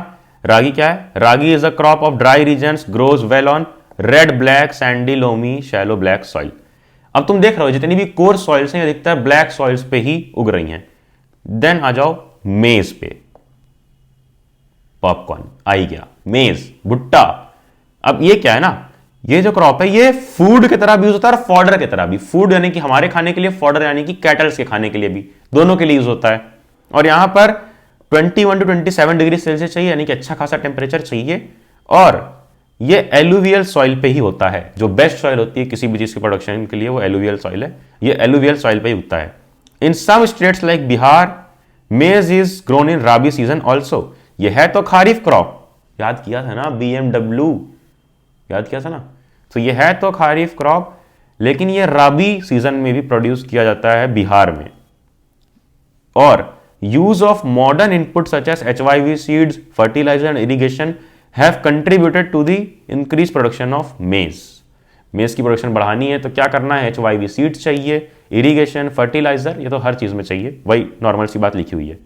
रागी क्या है, ragi is a crop of dry regions, grows well on red, black, sandy, loamy, shallow black soil. अब तुम देख रहे हो जितनी भी कोर्स सॉइल्स हैं अधिकतर ब्लैक सॉइल्स पे ही उग रही हैं। देन आ जाओ मेज पे, पॉपकॉर्न आई गया, मेज, भुट्टा। अब ये क्या है ना, ये जो क्रॉप है ये फूड की तरह भी यूज होता है और फॉडर की तरह भी। फूड यानी कि हमारे खाने के लिए, फॉडर यानी कि कैटल्स के खाने के लिए भी, दोनों के लिए यूज होता है। और यहां पर 21 to 27 डिग्री सेल्सियस चाहिए यानी कि अच्छा खासा टेम्परेचर चाहिए, और ये एलुवियल सॉइल पे ही होता है। जो बेस्ट सॉइल होती है किसी भी चीज के प्रोडक्शन के लिए वो एलुवियल सॉइल है, ये एलुवियल सॉइल पे ही उगता है। In some states like Bihar, maize is grown in rabi season also. ये है तो खारिफ क्रॉप, याद किया था ना, BMW याद किया था ना, तो ये है तो खारिफ क्रॉप, लेकिन ये राबी सीजन में भी प्रोड्यूस किया जाता है बिहार में। और use of modern inputs such as HYV seeds, fertilizer and irrigation have contributed to the increased production of maize. मेज की प्रोडक्शन बढ़ानी है तो क्या करना है, HYV सीड्स चाहिए, इरिगेशन, फर्टिलाइजर, ये तो हर चीज में चाहिए, वही नॉर्मल सी बात लिखी हुई है।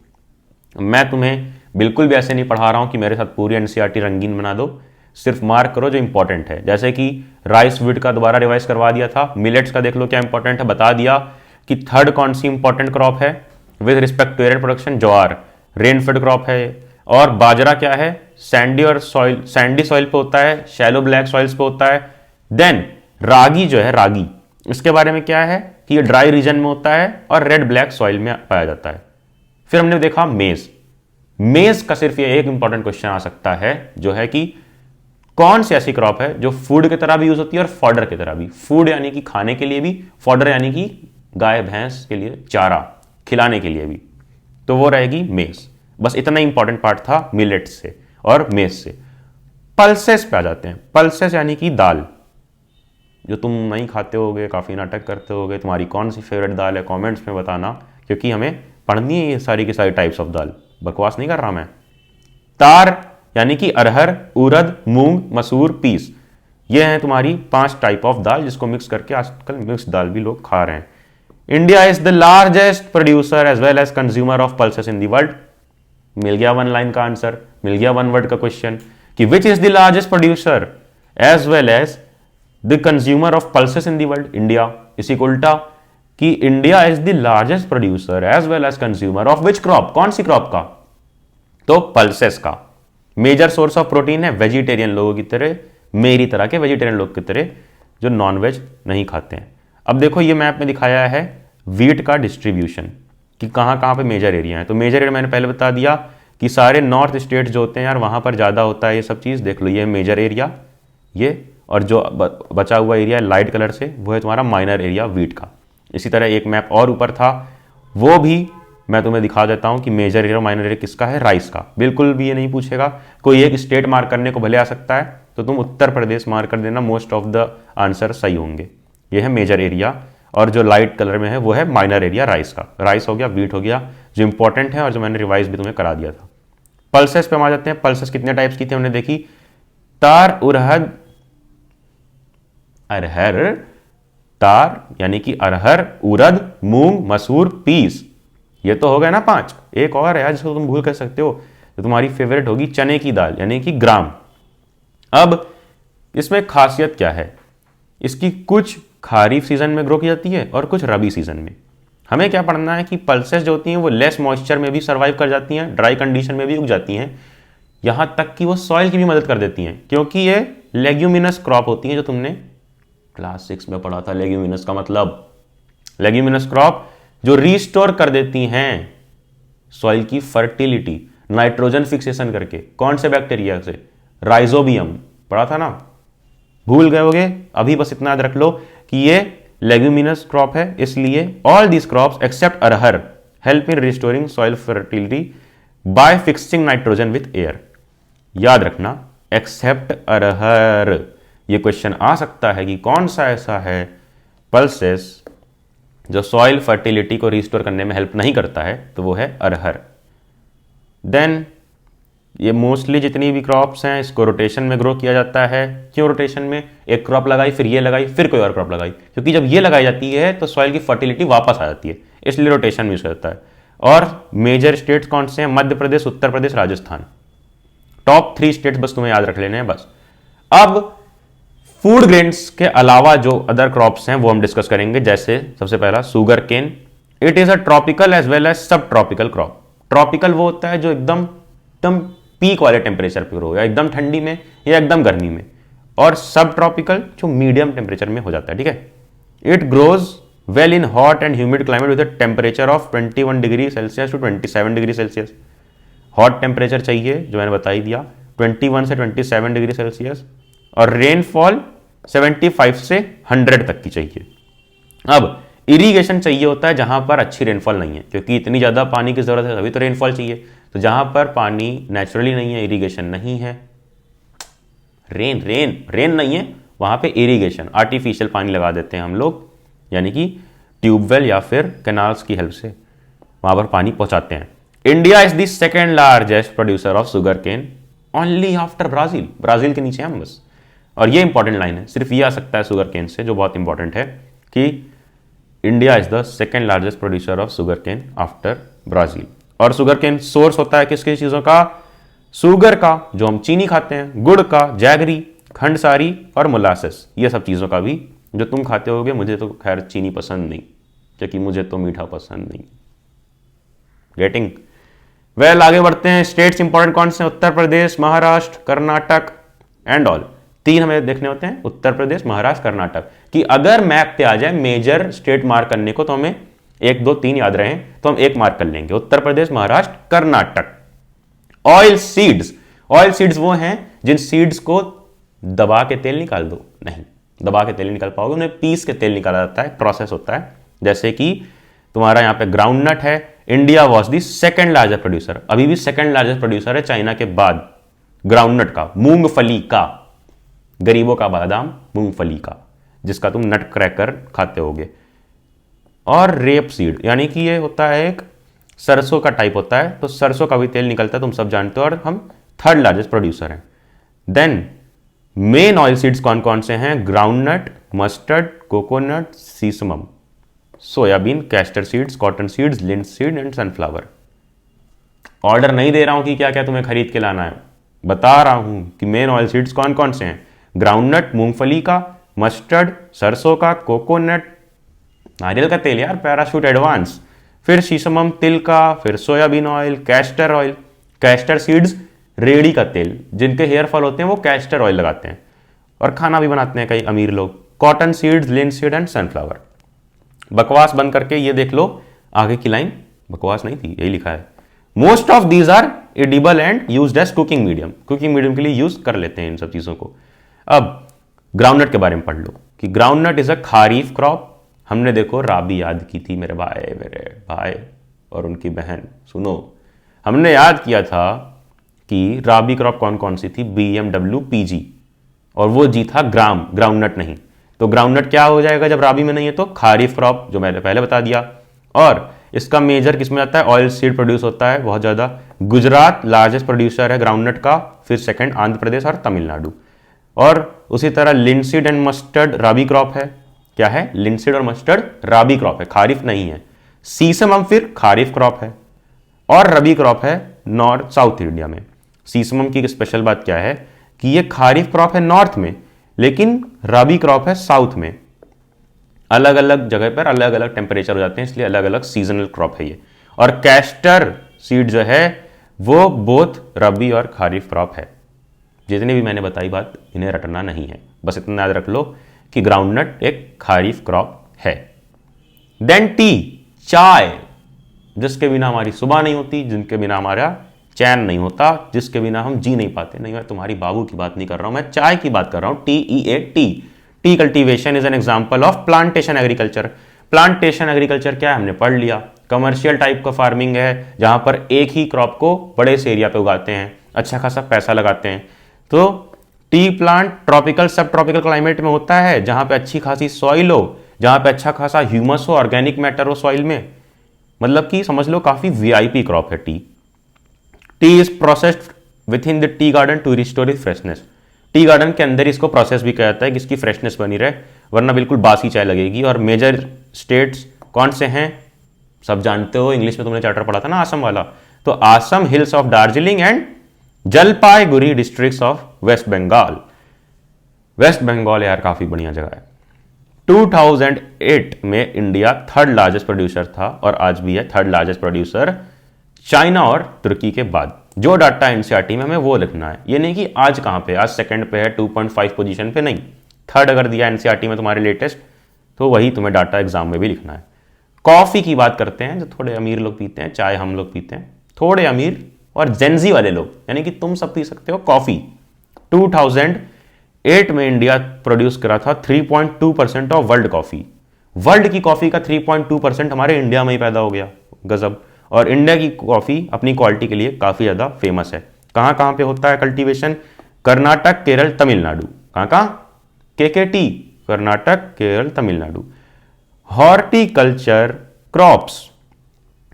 मैं तुम्हें बिल्कुल भी ऐसे नहीं पढ़ा रहा हूं कि मेरे साथ पूरी एनसीईआरटी रंगीन बना दो, सिर्फ मार्क करो जो इंपॉर्टेंट है। जैसे कि राइस वीट का दोबारा रिवाइज करवा दिया था, मिलेट्स का देख लो क्या इंपॉर्टेंट है, बता दिया कि थर्ड कौन सी इंपॉर्टेंट क्रॉप है with respect to area production, jowar. Rainfed crop है ये। और बाजरा क्या है, सैंडी सॉइल पे होता है, शैलो ब्लैक सॉइल्स पे होता है। देन रागी जो है, रागी, इसके बारे में क्या है कि ये ड्राई रीजन में होता है और रेड ब्लैक सॉइल में पाया जाता है। फिर हमने देखा मेज। मेज का सिर्फ ये एक इंपॉर्टेंट क्वेश्चन आ सकता है जो है कि कौन सी ऐसी क्रॉप है जो फूड की तरह भी यूज होती है और फॉडर की तरह भी, फूड यानी कि खाने के लिए भी, फॉडर यानी कि गाय भैंस के लिए चारा खिलाने के लिए भी, तो वो रहेगी मेज। बस इतना इंपॉर्टेंट पार्ट था मिलेट से और मेज से। पल्सेस पे आ जाते हैं। पल्सेस यानी कि दाल, जो तुम नहीं खाते होगे, काफी नाटक करते होगे, तुम्हारी कौन सी फेवरेट दाल है कमेंट्स में बताना, क्योंकि हमें पढ़नी है ये सारी की सारी टाइप्स ऑफ दाल, बकवास नहीं कर रहा मैं। तार यानी कि अरहर, उड़द, मूंग, मसूर, पीस, ये हैं तुम्हारी 5 टाइप ऑफ दाल जिसको मिक्स करके आजकल मिक्स दाल भी लोग खा रहे हैं। India is the largest producer as well as consumer of pulses in the world. मिल गया 1 लाइन का आंसर, मिल गया 1 वर्ड का क्वेश्चन कि which is the largest producer as well as the consumer of pulses in the world. India, इसी को उल्टा कि India is the largest producer as well as consumer of which crop, कौन सी क्रॉप का, तो पल्सेस का। मेजर सोर्स ऑफ प्रोटीन है वेजिटेरियन लोगों की तरह, मेरी तरह के वेजिटेरियन लोग की तरह जो नॉनवेज नहीं खाते हैं। अब देखो ये मैप में दिखाया है वीट का डिस्ट्रीब्यूशन कि कहाँ कहाँ पे मेजर एरिया है। तो मेजर एरिया मैंने पहले बता दिया कि सारे नॉर्थ स्टेट्स जो होते हैं यार वहाँ पर ज़्यादा होता है ये सब चीज़। देख लो ये मेजर एरिया, ये, और जो बचा हुआ एरिया है लाइट कलर से वो है तुम्हारा माइनर एरिया वीट का। इसी तरह एक मैप और ऊपर था, वो भी मैं तुम्हें दिखा देता हूं कि मेजर एरिया और माइनर एरिया किसका है, राइस का। बिल्कुल भी ये नहीं पूछेगा, कोई एक स्टेट मार्क करने को भले आ सकता है, तो तुम उत्तर प्रदेश मार्क कर देना, मोस्ट ऑफ द आंसर सही होंगे। ये है मेजर एरिया और जो लाइट कलर में है वो है माइनर एरिया राइस का। राइस हो गया, वीट हो गया, जो इंपॉर्टेंट है और जो मैंने रिवाइज भी तुम्हें करा दिया था। पल्सेस पे हम आ जाते हैं। पल्सेस कितने टाइप्स की थी हमने देखी, तार, उड़द, अरहर, तार यानी कि अरहर, उड़द, मूंग, मसूर, पीस, ये तो हो गया ना 5। एक और है जिसको तुम भूल कर सकते हो, जो तुम्हारी फेवरेट होगी, चने की दाल यानी कि ग्राम। अब इसमें खासियत क्या है, इसकी कुछ खारीफ सीजन में ग्रो की जाती है और कुछ रबी सीजन में। हमें क्या पढ़ना है कि पल्सेस जो होती हैं वो लेस मॉइस्चर में भी सर्वाइव कर जाती हैं, ड्राई कंडीशन में भी उग जाती हैं, यहां तक कि वो सॉइल की भी मदद कर देती हैं, क्योंकि ये लेग्यूमिनस क्रॉप होती है, जो तुमने क्लास 6 में पढ़ा था। लेग्यूमिनस का मतलब, लेग्यूमिनस क्रॉप जो रिस्टोर कर देती हैं सॉइल की फर्टिलिटी, नाइट्रोजन फिक्सेशन करके। कौन से बैक्टीरिया से, राइजोबियम, पढ़ा था ना, भूल गए होगे, अभी बस इतना याद रख लो कि ये लेग्यूमिनस क्रॉप है, इसलिए all these crops except arhar help in restoring soil fertility by fixing nitrogen with air. याद रखना, एक्सेप्ट अरहर, ये क्वेश्चन आ सकता है कि कौन सा ऐसा है पल्सेस जो सॉइल फर्टिलिटी को रिस्टोर करने में हेल्प नहीं करता है, तो वो है अरहर। देन ये मोस्टली जितनी भी क्रॉप्स हैं इसको रोटेशन में ग्रो किया जाता है। क्यों रोटेशन में, एक क्रॉप लगाई फिर ये लगाई फिर कोई और क्रॉप लगाई, क्योंकि जब ये लगाई जाती है तो सॉइल की फर्टिलिटी वापस आ जाती है, इसलिए रोटेशन यूज करता है। और मेजर स्टेट्स कौन से हैं, मध्य प्रदेश, उत्तर प्रदेश, राजस्थान। टॉप 3 स्टेट्स बस तुम्हें याद रख लेने हैं बस। अब फूड ग्रेन्स के अलावा जो अदर क्रॉप्स हैं वो हम डिस्कस करेंगे। जैसे सबसे पहला sugar cane, it is a tropical as well as sub tropical crop. Tropical वो होता है जो एकदम पीक वाले टेम्परेचर पर ग्रो, या एकदम ठंडी में या एकदम गर्मी में, और सब ट्रॉपिकल जो मीडियम टेम्परेचर में हो जाता है, ठीक है। It grows well in hot and humid climate with a temperature of 21 degree Celsius to 27 degree Celsius. Hot temperature चाहिए जो मैंने बता ही दिया, 21 से 27 डिग्री सेल्सियस, और रेनफॉल 75 से 100 तक की चाहिए। अब इरिगेशन चाहिए होता है जहां पर अच्छी रेनफॉल नहीं है, क्योंकि इतनी ज़्यादा पानी की ज़रूरत है तभी तो रेनफॉल चाहिए। तो जहां पर पानी नेचुरली नहीं है, इरिगेशन नहीं है, रेन नहीं है, वहां पे इरिगेशन, आर्टिफिशियल पानी लगा देते हैं हम लोग, यानी कि ट्यूबवेल या फिर कैनाल्स की हेल्प से वहां पर पानी पहुंचाते हैं। India is the second largest producer of sugar cane only after Brazil. Brazil के नीचे हम बस। और ये इंपॉर्टेंट लाइन है, सिर्फ ये आ सकता है शुगर केन से, जो बहुत इंपॉर्टेंट है कि India is the second largest producer of sugar cane after Brazil. और शुगर केन सोर्स होता है किसकी चीजों का, शुगर का जो हम चीनी खाते हैं, गुड़ का, जैगरी, खंडसारी और मोलासेस, ये सब चीज़ों का भी जो तुम खाते होगे। मुझे तो खैर चीनी पसंद नहीं, क्योंकि मुझे तो मीठा पसंद नहीं। गेटिंग। वेल आगे बढ़ते हैं। स्टेट्स इंपॉर्टेंट कौन से? उत्तर प्रदेश, महाराष्ट्र, कर्नाटक एंड ऑल। तीन हमें देखने होते हैं, उत्तर प्रदेश, महाराष्ट्र, कर्नाटक, कि अगर मैप पे आ जाए मेजर स्टेट मार्क करने को तो हमें 1 2 3 याद रहे तो हम 1 मार्क कर लेंगे, Uttar Pradesh, Maharashtra, Karnataka. Oil seeds, oil seeds वो हैं जिन सीड्स को दबा के तेल निकाल दो, नहीं दबा के तेल निकाल पाओगे, उन्हें पीस के तेल निकाला जाता है, प्रोसेस होता है। जैसे कि तुम्हारा यहां पे ग्राउंड नट है, India was the second largest producer, अभी भी सेकेंड लार्जेस्ट प्रोड्यूसर है चाइना के बाद ग्राउंड नट का, मूंगफली का, गरीबों का बादाम मूंगफली का, जिसका तुम नट क्रैकर खाते होगे। और रेप सीड, यानी कि ये होता है एक सरसों का टाइप होता है, तो सरसों का भी तेल निकलता है, तुम सब जानते हो, और हम थर्ड लार्जेस्ट प्रोड्यूसर हैं। देन मेन ऑयल सीड्स कौन कौन से हैं? Groundnut, mustard, coconut, sesamum, soyabean, castor seeds, cotton seeds, linseed and sunflower. Order नहीं दे रहा हूं कि क्या क्या तुम्हें खरीद के लाना है, बता रहा हूं कि मेन ऑयल सीड्स कौन कौन से हैं। ग्राउंडनट मूंगफली का, मस्टर्ड सरसों का, कोकोनट नारियल का तेल यार, पैराशूट एडवांस, फिर सीसमम तिल का, फिर soybean oil, castor oil, castor seeds रेड़ी का तेल, जिनके हेयर फॉल होते हैं वो कैस्टर ऑयल लगाते हैं और खाना भी बनाते हैं कई अमीर लोग। Cotton seeds, linseed and sunflower. बकवास बंद करके ये देख लो, आगे की लाइन बकवास नहीं थी, यही लिखा है। Most of these are edible and used as cooking medium, cooking medium के लिए यूज कर लेते हैं इन सब चीजों को। अब ग्राउंडनट के बारे में पढ़ लो कि groundnut is a kharif crop. हमने देखो राबी याद की थी, मेरे भाई और उनकी बहन, सुनो, हमने याद किया था कि राबी क्रॉप कौन कौन सी थी, BMW PG, और वो जी था ग्राउंडनट नहीं। तो ग्राउंडनट क्या हो जाएगा जब राबी में नहीं है? तो खारीफ क्रॉप, जो मैंने पहले बता दिया। और इसका मेजर किसमें आता है? ऑयल सीड प्रोड्यूस होता है बहुत ज्यादा। गुजरात लार्जेस्ट प्रोड्यूसर है ग्राउंडनट का, फिर सेकंड आंध्र प्रदेश और तमिलनाडु। और उसी तरह linseed and mustard rabi crop है। क्या है? लिंसीड और मस्टर्ड राबी क्रॉप है, खारीफ नहीं है। सीसमम फिर खारीफ क्रॉप है और रबी क्रॉप है नॉर्थ साउथ इंडिया में। सीसमम की स्पेशल बात क्या है कि ये खारीफ क्रॉप है नॉर्थ में, लेकिन रबी क्रॉप है साउथ में। अलग अलग जगह पर अलग अलग टेम्परेचर हो जाते हैं, इसलिए अलग अलग सीजनल क्रॉप है ये। और कैस्टर सीड जो है वो बोथ रबी और खारीफ क्रॉप है। जितनी भी मैंने बताई बात, इन्हें रटना नहीं है, बस इतना याद रख लो कि ग्राउंडनट एक खारीफ क्रॉप है। देन टी, चाय, जिसके बिना हमारी सुबह नहीं होती, जिनके बिना हमारा चैन नहीं होता, जिसके बिना हम जी नहीं पाते। नहीं, मैं तुम्हारी बाबू की बात नहीं कर रहा हूं, मैं चाय की बात कर रहा हूं। TEA, T cultivation is an example of plantation agriculture. Plantation agriculture क्या है हमने पढ़ लिया, कमर्शियल टाइप का फार्मिंग है जहां पर एक ही क्रॉप को बड़े से एरिया पे उगाते हैं, अच्छा खासा पैसा लगाते हैं। तो टी प्लांट ट्रॉपिकल सब ट्रॉपिकल क्लाइमेट में होता है, जहां पे अच्छी खासी सॉइल हो, जहां पे अच्छा खासा ह्यूमस हो, ऑर्गेनिक मैटर हो सॉइल में, मतलब कि समझ लो काफी VIP क्रॉप है tea. Tea is processed within the tea garden to restore is freshness. Tea garden के अंदर इसको प्रोसेस भी किया जाता है कि इसकी फ्रेशनेस बनी रहे, वरना बिल्कुल बासी चाय लगेगी। और मेजर स्टेट्स कौन से हैं सब जानते हो, इंग्लिश में तुमने चैप्टर पढ़ा था ना आसम वाला। तो Assam, hills of Darjeeling and Jalpaiguri districts of West Bengal. West Bengal यार काफी बढ़िया जगह है। 2008 में इंडिया थर्ड लार्जेस्ट प्रोड्यूसर था और आज भी है थर्ड लार्जेस्ट प्रोड्यूसर, चाइना और तुर्की के बाद। जो डाटा एनसीईआरटी में हमें वो लिखना है, ये नहीं कि आज कहां पे, आज सेकंड पे है 2.5 पोजीशन पे, नहीं, थर्ड अगर दिया एनसीईआरटी में तुम्हारे लेटेस्ट, तो वही तुम्हें डाटा एग्जाम में भी लिखना है। कॉफी की बात करते हैं, जो थोड़े अमीर लोग पीते हैं, चाय हम लोग पीते हैं, थोड़े अमीर और जेंजी वाले लोग, यानी कि तुम सब पी सकते हो कॉफी। 2008 में इंडिया प्रोड्यूस करा था 3.2% ऑफ वर्ल्ड कॉफी। वर्ल्ड की कॉफी का 3.2% हमारे इंडिया में ही पैदा हो गया, गजब। और इंडिया की कॉफी अपनी क्वालिटी के लिए काफी ज्यादा फेमस है। कहां कहां पे होता है कल्टीवेशन? कर्नाटक, केरल, तमिलनाडु। कहां कहां? KKT, Karnataka, Kerala, Tamil Nadu. Horticulture crops,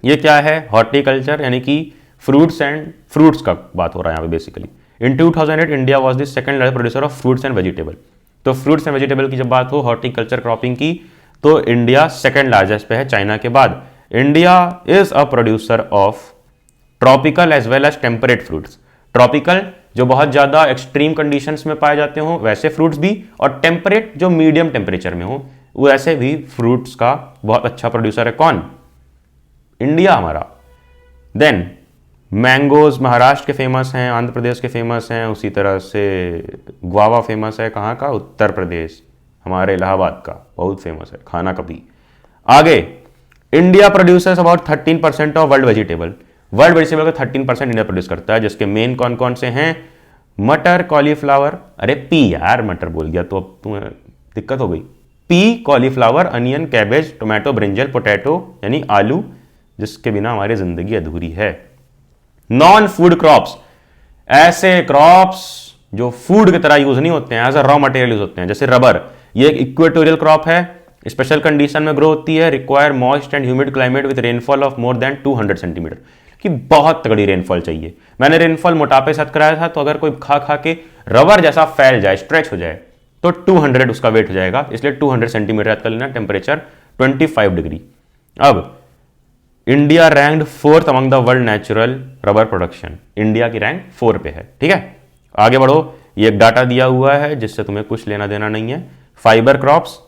ये क्या है? हॉर्टिकल्चर यानी कि फ्रूट्स एंड फ्रूट्स का बात हो रहा है यहाँ पे basically. In 2008 India was the second largest producer of fruits and vegetable. तो फ्रूट्स एंड वेजिटेबल की जब बात हो हॉर्टिकल्चर क्रॉपिंग की, तो इंडिया सेकंड लार्जेस्ट पे है चाइना के बाद। India is a producer of tropical as well as temperate fruits. Tropical जो बहुत ज्यादा एक्सट्रीम कंडीशंस में पाए जाते हो वैसे फ्रूट्स भी, और टेम्परेट जो मीडियम टेम्परेचर में हो वैसे भी फ्रूट्स का बहुत अच्छा प्रोड्यूसर है। कौन? इंडिया हमारा। देन मैंगोज महाराष्ट्र के फेमस हैं, आंध्र प्रदेश के फेमस हैं, उसी तरह से गुआवा फेमस है कहाँ का, उत्तर प्रदेश, हमारे इलाहाबाद का बहुत फेमस है खाना कभी। आगे, India producers about 13% of world vegetable. World vegetable का 13% इंडिया प्रोड्यूस करता है, जिसके मेन कौन कौन से हैं, मटर, कॉलीफ्लावर, अरे पी यार, मटर बोल गया तो अब तुम्हें दिक्कत हो गई, pea, cauliflower, onion, cabbage, tomato, brinjal, potato यानी आलू, जिसके बिना हमारी जिंदगी अधूरी है। नॉन फूड क्रॉप्स, ऐसे क्रॉप्स जो फूड की तरह यूज नहीं होते हैं, as a raw material use होते हैं, जैसे रबर, ये एक इक्वेटोरियल क्रॉप है, स्पेशल कंडीशन में ग्रो होती है, require moist and humid climate with rainfall of more than 200 centimetre, कि बहुत तगड़ी रेनफॉल चाहिए। मैंने रेनफॉल मोटापे साथ कराया था, तो अगर कोई खा खा के रबर जैसा फैल जाए, स्ट्रेच हो जाए, तो 200 उसका वेट हो जाएगा, इसलिए 200 सेंटीमीटर याद कर लेना, टेम्परेचर 25 डिग्री। अब India ranked 4th among the world natural rubber production, India की रैंक 4 पे है, ठीक है। आगे बढ़ो, ये एक डाटा दिया हुआ है जिससे तुम्हें कुछ लेना देना नहीं है। Fibre crops,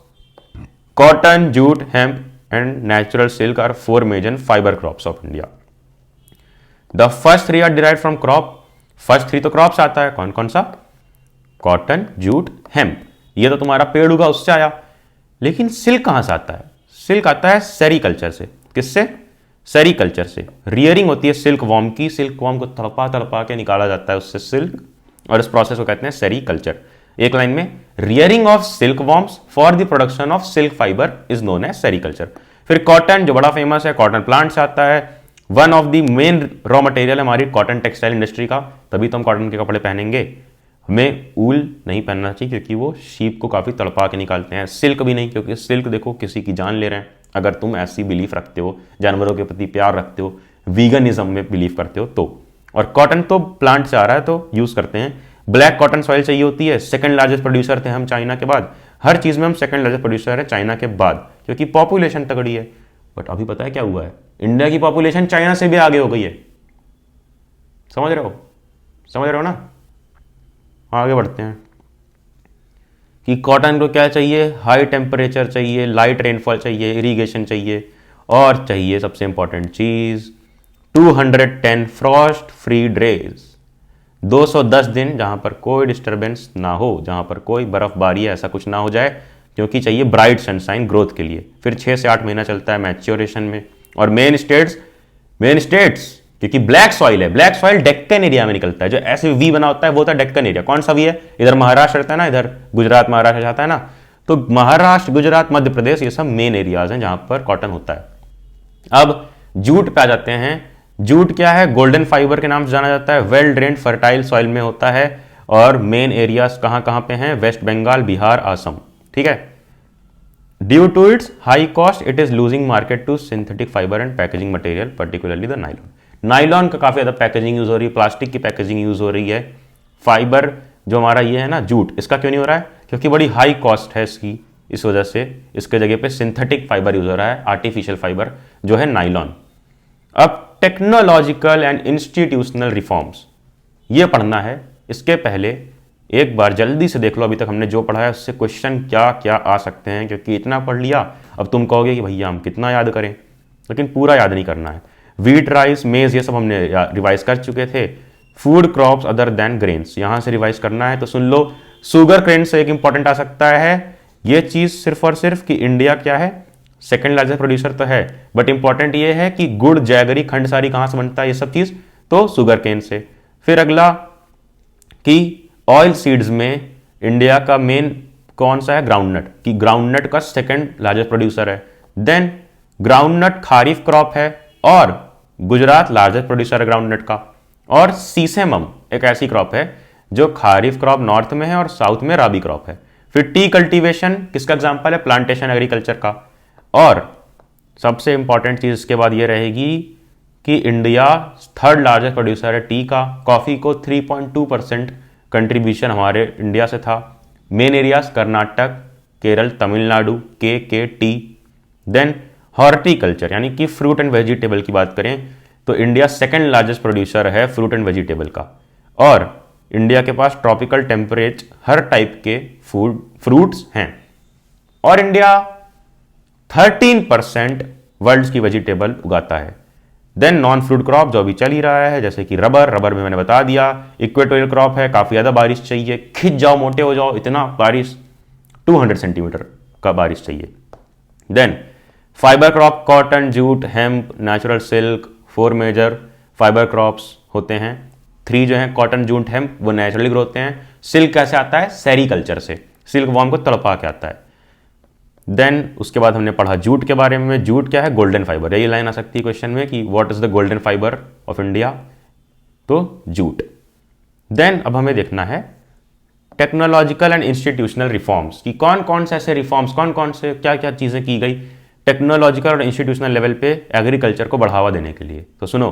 cotton, jute, hemp and natural silk are 4 major fibre crops of India. The first 3 are derived from crop, first 3 तो क्रॉप्स आता है, कौन कौन सा, कॉटन, जूट, हेम्प, ये तो तुम्हारा पेड़ उगा उससे आया। लेकिन सिल्क कहां से आता है, सिल्क आता है सेरीकल्चर से। किससे, सेरीकल्चर से। रियरिंग होती है सिल्क वॉर्म की, सिल्क वॉर्म को तड़पा तड़पा के निकाला जाता है उससे सिल्क, और इस प्रोसेस को कहते हैं सेरीकल्चर। एक लाइन में, rearing of silk worms for the production of silk fibre is known as sericulture. फिर कॉटन, जो बड़ा फेमस है, कॉटन प्लांट से आता है, one of the main raw material हमारी कॉटन टेक्सटाइल इंडस्ट्री का, तभी तो हम कॉटन के कपड़े पहनेंगे। हमें ऊल नहीं पहनना चाहिए क्योंकि वो शीप को काफी तड़पा के निकालते हैं, सिल्क भी नहीं, क्योंकि सिल्क देखो किसी की जान ले रहे हैं। अगर तुम ऐसी बिलीफ रखते हो, जानवरों के प्रति प्यार रखते हो, वीगनिज्म में बिलीव करते हो तो। और कॉटन तो प्लांट से आ रहा है तो यूज करते हैं। ब्लैक कॉटन सॉइल चाहिए होती है, सेकंड लार्जेस्ट प्रोड्यूसर थे हम चाइना के बाद, हर चीज में हम सेकंड लार्जेस्ट प्रोड्यूसर है चाइना के बाद, क्योंकि पॉपुलेशन तगड़ी है। बट अभी पता है क्या हुआ है, इंडिया की पॉपुलेशन चाइना से भी आगे हो गई है। समझ रहे हो, समझ रहे हो ना। आगे बढ़ते हैं कि कॉटन को क्या चाहिए, हाई टेम्परेचर चाहिए, लाइट रेनफॉल चाहिए, इरिगेशन चाहिए, और चाहिए सबसे इंपॉर्टेंट चीज 210 फ्रॉस्ट फ्री डेज, 210 दिन जहां पर कोई डिस्टर्बेंस ना हो, जहां पर कोई बर्फबारी ऐसा कुछ ना हो जाए, क्योंकि चाहिए ब्राइट सनशाइन ग्रोथ के लिए। फिर 6 से 8 महीना चलता है मैच्योरेशन में। और मेन स्टेट्स क्योंकि ब्लैक सॉइल है, ब्लैक सॉइल डेक्कन एरिया में निकलता है, जो ऐसे वी बना होता है वो होता है डेक्कन एरिया। कौन सा वी है, इधर महाराष्ट्र रहता है ना, इधर गुजरात महाराष्ट्र जाता है ना, तो महाराष्ट्र, गुजरात, मध्य प्रदेश, ये सब मेन एरियाज हैं जहां पर कॉटन होता है। अब जूट पे आ जाते हैं। जूट क्या है, गोल्डन फाइबर के नाम से जाना जाता है, वेल ड्रेन्ड फर्टाइल सॉइल में होता है, और मेन एरियाज कहां कहां पे हैं, वेस्ट बंगाल, बिहार, असम, ठीक है। Due to its high cost it is losing market to synthetic fibre and packaging material, particularly the nylon. Nylon का काफी ज्यादा पैकेजिंग यूज हो रही है, प्लास्टिक की पैकेजिंग यूज हो रही है। फाइबर जो हमारा ये है ना जूट, इसका क्यों नहीं हो रहा है, क्योंकि बड़ी हाई कॉस्ट है इसकी, इस वजह से इसके जगह पे सिंथेटिक फाइबर यूज हो रहा है, आर्टिफिशियल फाइबर जो है नाइलॉन। अब टेक्नोलॉजिकल एंड इंस्टीट्यूशनल रिफॉर्म्स, ये पढ़ना है। इसके पहले एक बार जल्दी से देख लो अभी तक हमने जो पढ़ा है उससे क्वेश्चन क्या क्या आ सकते हैं, क्योंकि इतना पढ़ लिया अब तुम कहोगे कि भैया हम कितना याद करें, लेकिन पूरा याद नहीं करना है। व्हीट, राइस, मेज, ये सब हमने रिवाइज कर चुके थे। Food crops other than grains, यहां से रिवाइज करना है, तो सुन लो। शुगर केन से एक इंपॉर्टेंट आ सकता है, ये चीज सिर्फ और सिर्फ कि इंडिया क्या है, सेकंड लार्जेस्ट प्रोड्यूसर तो है, बट इंपॉर्टेंट ये है कि गुड़, जैगरी, खंड सारी कहां से बनता है, ये सब चीज तो शुगर केन से। फिर अगला कि ऑयल सीड्स में इंडिया का मेन कौन सा है, ग्राउंडनट, कि ग्राउंडनट का सेकंड लार्जेस्ट प्रोड्यूसर है। देन ग्राउंडनट खारिफ क्रॉप है, और गुजरात लार्जेस्ट प्रोड्यूसर है ग्राउंडनट का। और सीसेमम एक ऐसी क्रॉप है जो खारिफ क्रॉप नॉर्थ में है और साउथ में राबी क्रॉप है। फिर टी कल्टीवेशन किसका एग्जांपल है, प्लांटेशन एग्रीकल्चर का। और सबसे इंपॉर्टेंट चीज इसके बाद ये रहेगी कि इंडिया थर्ड लार्जेस्ट प्रोड्यूसर है टी का। कॉफी को 3.2% कंट्रीब्यूशन हमारे इंडिया से था। मेन एरियाज कर्नाटक, केरल, तमिलनाडु, के टी। देन हॉर्टिकल्चर यानी कि फ्रूट एंड वेजिटेबल की बात करें तो इंडिया सेकंड लार्जेस्ट प्रोड्यूसर है फ्रूट एंड वेजिटेबल का। और इंडिया के पास ट्रॉपिकल टेम्परेचर हर टाइप के फ्रूट्स हैं। और इंडिया 13% वर्ल्ड की वेजिटेबल उगाता है। देन नॉन फ्रूट क्रॉप जो अभी चल ही रहा है, जैसे कि रबर में मैंने बता दिया। इक्वेटोरियल क्रॉप है, काफ़ी ज़्यादा बारिश चाहिए, खिंच जाओ मोटे हो जाओ, इतना बारिश 200 सेंटीमीटर का बारिश चाहिए। Then fibre crop cotton, jute, hemp, natural silk, 4 major fibre crops होते हैं। 3 जो हैं कॉटन, जूट, हेम्प, वो नेचुरली ग्रो होते हैं। सिल्क कैसे आता है? सेरीकल्चर से, सिल्क वॉर्म को तड़पा के आता है। देन उसके बाद हमने पढ़ा जूट के बारे में। जूट क्या है? Golden fibre. यही लाइन आ सकती है क्वेश्चन में कि what is the golden fibre of India, तो जूट। देन अब हमें देखना है टेक्नोलॉजिकल एंड इंस्टीट्यूशनल रिफॉर्म्स कि कौन कौन से ऐसे रिफॉर्म्स, कौन कौन से क्या क्या चीज़ें की गई टेक्नोलॉजिकल और इंस्टीट्यूशनल लेवल पे एग्रीकल्चर को बढ़ावा देने के लिए। तो सुनो,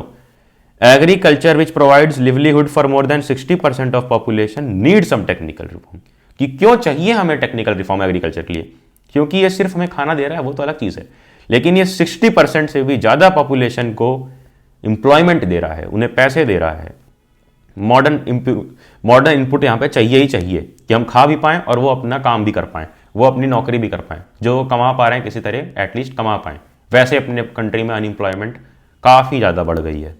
agriculture which provides livelihood for more than 60% of population need some technical reform. कि क्यों चाहिए हमें टेक्निकल रिफॉर्म एग्रीकल्चर के लिए? क्योंकि ये सिर्फ हमें खाना दे रहा है वो तो अलग चीज़ है, लेकिन ये 60% से भी ज़्यादा पॉपुलेशन को एम्प्लॉयमेंट दे रहा है, उन्हें पैसे दे रहा है। मॉडर्न इनपुट यहाँ पे चाहिए ही चाहिए कि हम खा भी पाएं और वो अपना काम भी कर पाएं, वो अपनी नौकरी भी कर पाएं, जो कमा पा रहे हैं किसी तरह एटलीस्ट कमा पाएं। वैसे अपने कंट्री में अनएम्प्लॉयमेंट काफ़ी ज़्यादा बढ़ गई है।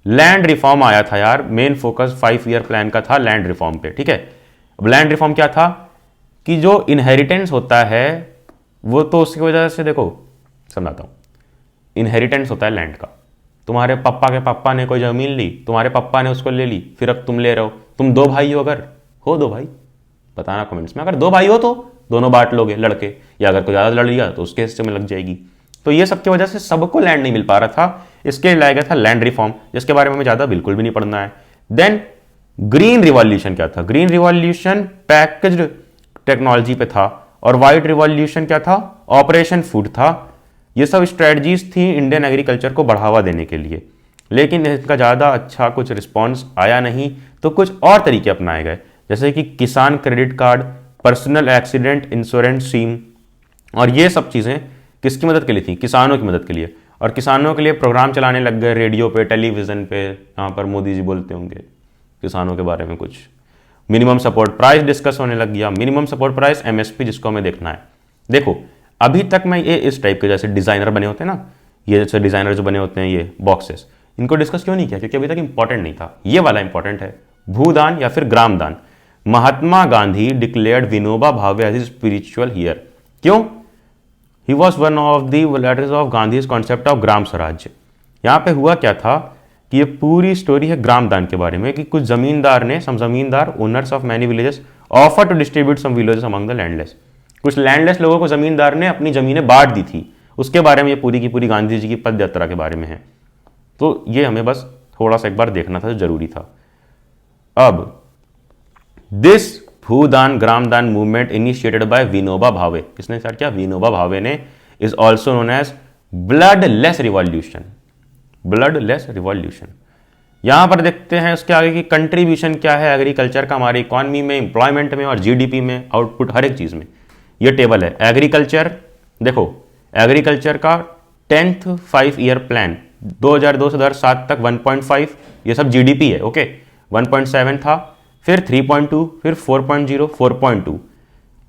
लैंड रिफॉर्म आया था यार, मेन फोकस 5 ईयर प्लान का था लैंड रिफॉर्म पे, ठीक है। अब लैंड रिफॉर्म क्या था कि जो इनहेरिटेंस होता है वो तो उसकी वजह से, देखो समझाता हूँ, इनहेरिटेंस होता है लैंड का। तुम्हारे पापा के पापा ने कोई ज़मीन ली, तुम्हारे पापा ने उसको ले ली, फिर अब तुम ले रहे हो। तुम 2 भाई हो, अगर हो 2 भाई, बताना कमेंट्स में, अगर 2 भाई हो तो दोनों बांट लोगे लड़के, या अगर कोई ज़्यादा लड़ लिया तो उसके हिस्से में लग जाएगी। तो ये सब की वजह से सबको लैंड नहीं मिल पा रहा था, इसके लिए लाया गया था लैंड रिफॉर्म, जिसके बारे में हमें ज़्यादा बिल्कुल भी नहीं पढ़ना है। देन ग्रीन रिवॉल्यूशन क्या था? ग्रीन रिवॉल्यूशन पैकेज्ड टेक्नोलॉजी पे था, और वाइट रिवॉल्यूशन क्या था? ऑपरेशन फूड था। ये सब स्ट्रेटजीज थी इंडियन एग्रीकल्चर को बढ़ावा देने के लिए, लेकिन इसका ज़्यादा अच्छा कुछ रिस्पॉन्स आया नहीं, तो कुछ और तरीके अपनाए गए, जैसे कि किसान credit card, personal accident insurance scheme. और ये सब चीज़ें किसकी मदद के लिए थी? किसानों की मदद के लिए। और किसानों के लिए प्रोग्राम चलाने लग गए रेडियो पे, टेलीविज़न पे, यहाँ पर मोदी जी बोलते होंगे किसानों के बारे में कुछ। मिनिमम सपोर्ट प्राइस डिस्कस होने लग गया। मिनिमम सपोर्ट प्राइस एमएसपी, जिसको हमें देखना है। देखो अभी तक मैं ये इस टाइप के जैसे डिज़ाइनर बने होते हैं ना, ये जैसे डिज़ाइनर जो बने होते हैं ये बॉक्सेस, इनको डिस्कस क्यों नहीं किया? क्योंकि अभी तक इंपॉर्टेंट नहीं था। ये वाला इंपॉर्टेंट है, भूदान या फिर Gramdan. Mahatma Gandhi declared Vinoba Bhave as spiritual heir. क्यों? He was one of the letters of Gandhi's concept of Gram Swarajya. यहाँ पे हुआ क्या था कि ये पूरी स्टोरी है ग्रामदान के बारे में, कि कुछ जमींदार ने, some zamindar owners of many villages offer to distribute some villages among the landless. कुछ लैंडलेस लोगों को जमींदार ने अपनी जमीनें बांट दी थी, उसके बारे में ये पूरी की पूरी गांधी जी की पद यात्रा के बारे में है। तो ये हमें बस थोड़ा सा एक बार देखना था, जरूरी था। अब this Bhoodan Gramdan movement initiated by Vinoba Bhave, किसने स्टार्ट किया? विनोबा भावे ने। Is also known as bloodless revolution. Bloodless revolution. यहां पर देखते हैं उसके आगे की कंट्रीब्यूशन क्या है एग्रीकल्चर का हमारी इकॉनमी में, एम्प्लॉयमेंट में और जीडीपी में, आउटपुट, हर एक चीज में। ये टेबल है एग्रीकल्चर। देखो एग्रीकल्चर का 10th 5 ईयर प्लान 2002 से 2007 तक 1.5, ये सब जीडीपी है, ओके। 1.7 था, फिर 3.2, फिर 4.0, 4.2,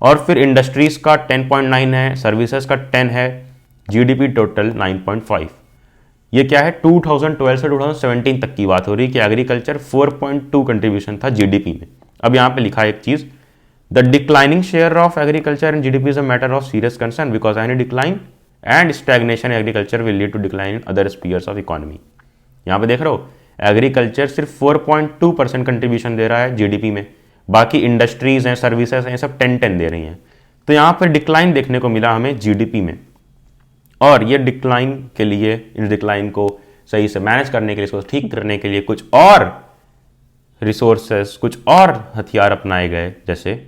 और फिर इंडस्ट्रीज का 10.9 है, सर्विसेज का 10 है, जीडीपी टोटल 9.5। ये क्या है? 2012 से 2017 तक की बात हो रही है कि एग्रीकल्चर 4.2 कंट्रीब्यूशन था जीडीपी में। अब यहाँ पे लिखा है एक चीज, the declining share of agriculture in GDP is a matter of serious concern because any decline and stagnation agriculture will lead to decline in other spheres of economy. यहाँ पे देख रहे हो एग्रीकल्चर सिर्फ 4.2% कंट्रीब्यूशन दे रहा है जीडीपी में, बाकी इंडस्ट्रीज हैं, सर्विसेज हैं, सब 10-10 दे रही हैं। तो यहाँ पर डिक्लाइन देखने को मिला हमें जीडीपी में, और ये डिक्लाइन के लिए, इस डिक्लाइन को सही से मैनेज करने के लिए, इसको ठीक करने के लिए कुछ और रिसोर्सेस, कुछ और हथियार अपनाए गए, जैसे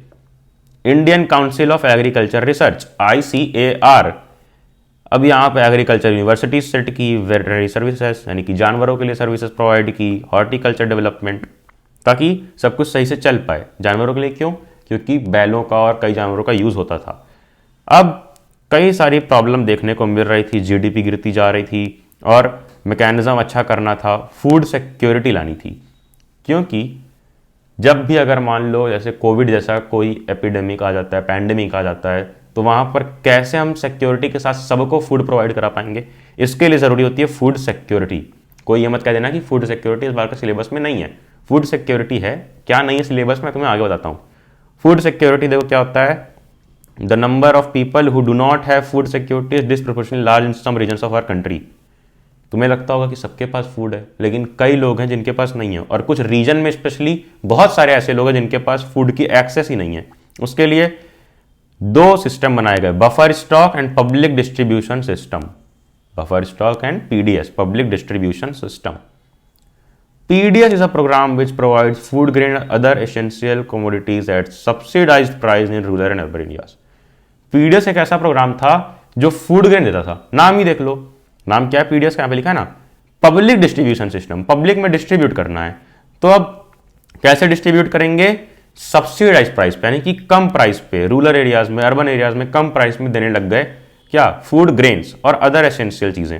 Indian council of agriculture research ICAR। अब यहाँ पे एग्रीकल्चर यूनिवर्सिटीज सेट की, वेटरनरी सर्विसेज यानी कि जानवरों के लिए सर्विसेज प्रोवाइड की, हॉर्टिकल्चर डेवलपमेंट, ताकि सब कुछ सही से चल पाए। जानवरों के लिए क्यों? क्योंकि बैलों का और कई जानवरों का यूज होता था। अब कई सारी प्रॉब्लम देखने को मिल रही थी, जीडीपी गिरती जा रही थी, और मैकेनिज्म अच्छा करना था, फूड सिक्योरिटी लानी थी। क्योंकि जब भी अगर मान लो जैसे कोविड जैसा कोई एपिडेमिक आ जाता है, पैंडेमिक आ जाता है, तो वहाँ पर कैसे हम सिक्योरिटी के साथ सबको फूड प्रोवाइड करा पाएंगे, इसके लिए ज़रूरी होती है फूड सिक्योरिटी। कोई ये मत कह देना कि फूड सिक्योरिटी इस बार का सिलेबस में नहीं है। फूड सिक्योरिटी है, क्या नहीं है सिलेबस में, तुम्हें आगे बताता हूँ। फूड सिक्योरिटी देखो क्या होता है, the number of people who do not have food security is disproportionately large in some regions of our country. तुम्हें लगता होगा कि सबके पास फूड है, लेकिन कई लोग हैं जिनके पास नहीं है, और कुछ रीजन में स्पेशली बहुत सारे ऐसे लोग हैं जिनके पास फूड की एक्सेस ही नहीं है। उसके लिए दो सिस्टम बनाए गए, buffer stock and public distribution system. Buffer stock and PDS, public distribution system. PDS is a program which provides food grain and other essential commodities at subsidized price in rural and urban areas. PDS एक ऐसा प्रोग्राम था जो फूड ग्रेन देता था। नाम ही देख लो, नाम क्या है PDS का, यहाँ पे लिखा है ना, पब्लिक डिस्ट्रीब्यूशन सिस्टम। पब्लिक में डिस्ट्रीब्यूट करना है, तो अब कैसे डिस्ट्रीब्यूट करेंगे, सब्सिडाइज प्राइस पे, यानी कि कम प्राइस पे, रूरल एरियाज में, अर्बन एरियाज में कम प्राइस में देने लग गए क्या, फूड ग्रेन्स और अदर एसेंशियल चीजें।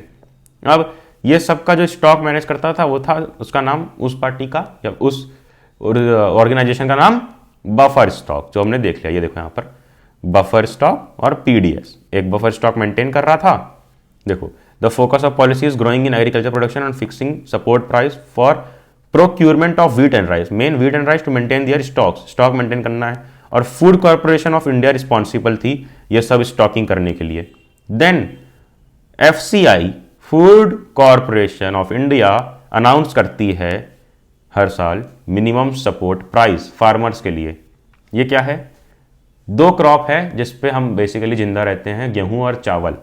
अब ये सबका जो स्टॉक मैनेज करता था वो था, उसका नाम, उस पार्टी का या उस ऑर्गेनाइजेशन का नाम बफर स्टॉक, जो हमने देख लिया। ये देखो यहाँ पर बफर स्टॉक और PDS, एक बफर स्टॉक मेंटेन कर रहा था। देखो, the focus of policy is growing in agriculture production and fixing support price for procurement of wheat and rice, main wheat and rice to maintain their stock maintain करना है। और food corporation of India responsible थी ये सब स्टॉकिंग करने के लिए। Then FCI, food corporation of India, announce करती है हर साल मिनिमम सपोर्ट प्राइस फार्मर्स के लिए। ये क्या है, दो क्रॉप है जिस पे हम बेसिकली जिंदा रहते हैं, गेहूं और चावल।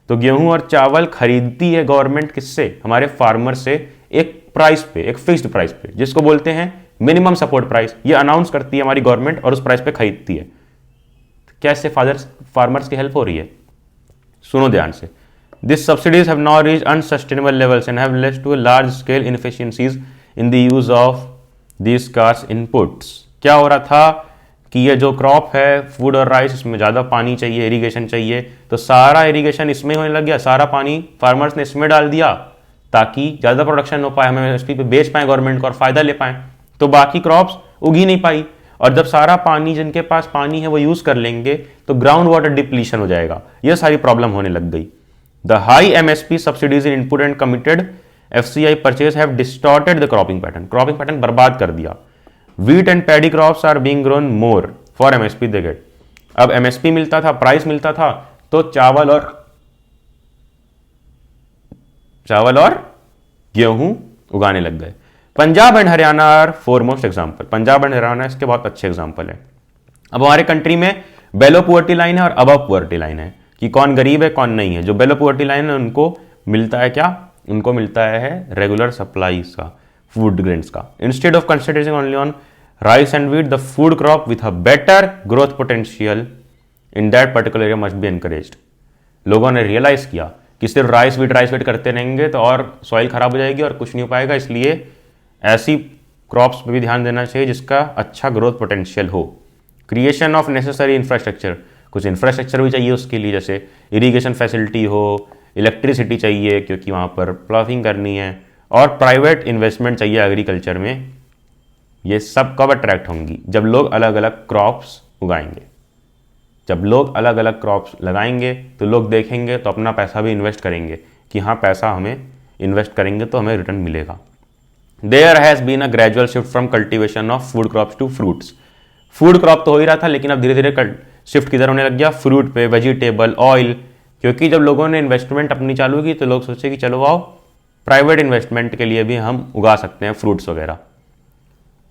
तो गेहूं और चावल खरीदती है गवर्नमेंट किससे, हमारे फार्मर से, एक प्राइस पे, एक फिक्स्ड प्राइस पे, जिसको बोलते हैं मिनिमम सपोर्ट प्राइस। ये अनाउंस करती है हमारी गवर्नमेंट और उस प्राइस पे खरीदती है। कैसे फार्मर्स की हेल्प हो रही है, सुनो ध्यान से। These subsidies have now reached unsustainable levels and have led to large scale inefficiencies in the use of these scarce inputs. क्या हो रहा था कि ये जो क्रॉप है फूड और राइस, इसमें ज़्यादा पानी चाहिए, इरिगेशन चाहिए, तो सारा इरिगेशन इसमें होने लग गया, सारा पानी फार्मर्स ने इसमें डाल दिया ताकि ज़्यादा प्रोडक्शन हो पाए, हमें MSP पे बेच पाए गवर्नमेंट को और फायदा ले पाए। तो बाकी क्रॉप्स उग ही नहीं पाई, और जब सारा पानी, जिनके पास पानी है वो यूज़ कर लेंगे तो ग्राउंड वाटर डिप्लीशन हो जाएगा। ये सारी प्रॉब्लम होने लग गई। The high MSP subsidies in input and committed FCI purchase have distorted the cropping pattern. Cropping pattern बर्बाद कर दिया। Wheat and paddy crops are being grown more for MSP they get. अब MSP मिलता था, प्राइस मिलता था, तो चावल और गेहूं उगाने लग गए। Punjab and Haryana are foremost example. Punjab and Haryana इसके बहुत अच्छे एग्जाम्पल है। अब हमारे कंट्री में बेलो पुअर्टी लाइन है और अबव पुअर्टी लाइन है, कि कौन गरीब है कौन नहीं है। जो बेलो पुअर्टी लाइन है उनको मिलता है क्या, उनको मिलता है रेगुलर सप्लाईज का, फूड ग्रेन्स का। Instead of considering only on rice and wheat, the food crop with a better growth potential in that particular area must be encouraged. लोगों ने रियलाइज किया कि सिर्फ राइस वीट करते रहेंगे तो और सॉइल खराब हो जाएगी और कुछ नहीं हो पाएगा, इसलिए ऐसी क्रॉप्स पे भी ध्यान देना चाहिए जिसका अच्छा ग्रोथ पोटेंशियल हो। क्रिएशन ऑफ नेसेसरी इंफ्रास्ट्रक्चर, कुछ इंफ्रास्ट्रक्चर भी चाहिए उसके लिए, जैसे इरिगेशन फैसिलिटी हो, इलेक्ट्रिसिटी चाहिए क्योंकि वहाँ पर प्लाविंग करनी है, और प्राइवेट इन्वेस्टमेंट चाहिए एग्रीकल्चर में। ये सब कब अट्रैक्ट होंगी, जब लोग अलग अलग क्रॉप्स उगाएंगे। जब लोग अलग अलग क्रॉप्स लगाएंगे तो लोग देखेंगे तो अपना पैसा भी इन्वेस्ट करेंगे कि हाँ पैसा हमें इन्वेस्ट करेंगे तो हमें रिटर्न मिलेगा। There has been a gradual shift from cultivation of food crops to fruits. Food crop तो हो ही रहा था, लेकिन अब धीरे धीरे शिफ्ट किधर होने लग गया, फ्रूट पे, वेजिटेबल, ऑयल। क्योंकि जब लोगों ने इन्वेस्टमेंट अपनी चालू की तो लोग सोचे कि चलो आओ प्राइवेट इन्वेस्टमेंट के लिए भी हम उगा सकते हैं फ्रूट्स वगैरह।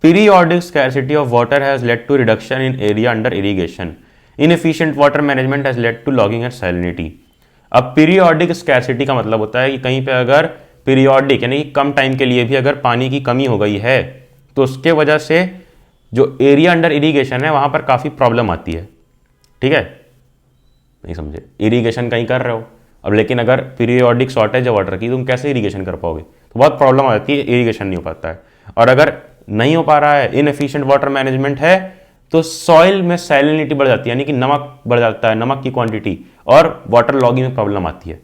Periodic scarcity of water has led to reduction in area under irrigation. Inefficient water management has led to logging and salinity. अब पीरियोडिक स्कैरसिटी का मतलब होता है कि कहीं पे अगर पीरियोडिक यानी कि कम टाइम के लिए भी अगर पानी की कमी हो गई है तो उसके वजह से जो एरिया अंडर इरीगेशन है वहाँ पर काफ़ी प्रॉब्लम आती है। ठीक है, नहीं समझे, इरीगेशन कहीं कर रहे हो अब, लेकिन अगर पीरियोडिक शॉर्टेज है वाटर की, तुम कैसे इरीगेशन कर पाओगे, तो बहुत प्रॉब्लम आ जाती है, इरीगेशन नहीं हो पाता है। और अगर नहीं हो पा रहा है, इनएफिशिएंट वाटर मैनेजमेंट है, तो सॉइल में सैलिनिटी बढ़ जाती है, यानी कि नमक बढ़ जाता है, नमक की क्वांटिटी, और वाटर लॉगिंग में प्रॉब्लम आती है।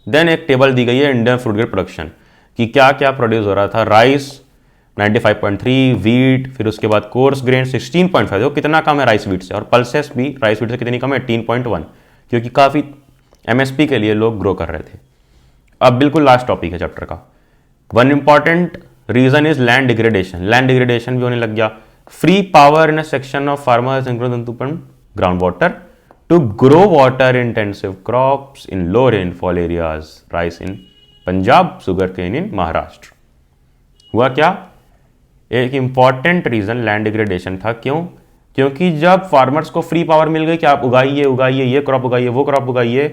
देन एक टेबल दी गई है इंडियन फूड ग्रेन प्रोडक्शन कि क्या क्या प्रोड्यूस हो रहा था। राइस 95.3, वीट, फिर उसके बाद कोर्स ग्रेन 16.5, देखो कितना कम है राइस वीट से, और पल्सेस भी राइस वीट से कितनी कम है 18.1, क्योंकि काफ़ी एमएसपी के लिए लोग ग्रो कर रहे थे। अब बिल्कुल लास्ट टॉपिक है चैप्टर का। One important reason is land degradation. Land degradation भी होने लग गया। Free power in a section of farmers ground water to grow water intensive crops in low rainfall areas, rice in Punjab, sugar cane in Maharashtra. हुआ क्या, एक इंपॉर्टेंट रीजन लैंड डिग्रेडेशन था। क्यों? क्योंकि जब फार्मर्स को फ्री पावर मिल गई कि आप उगाइए उगाइए, ये क्रॉप उगाइए वो क्रॉप उगाइए,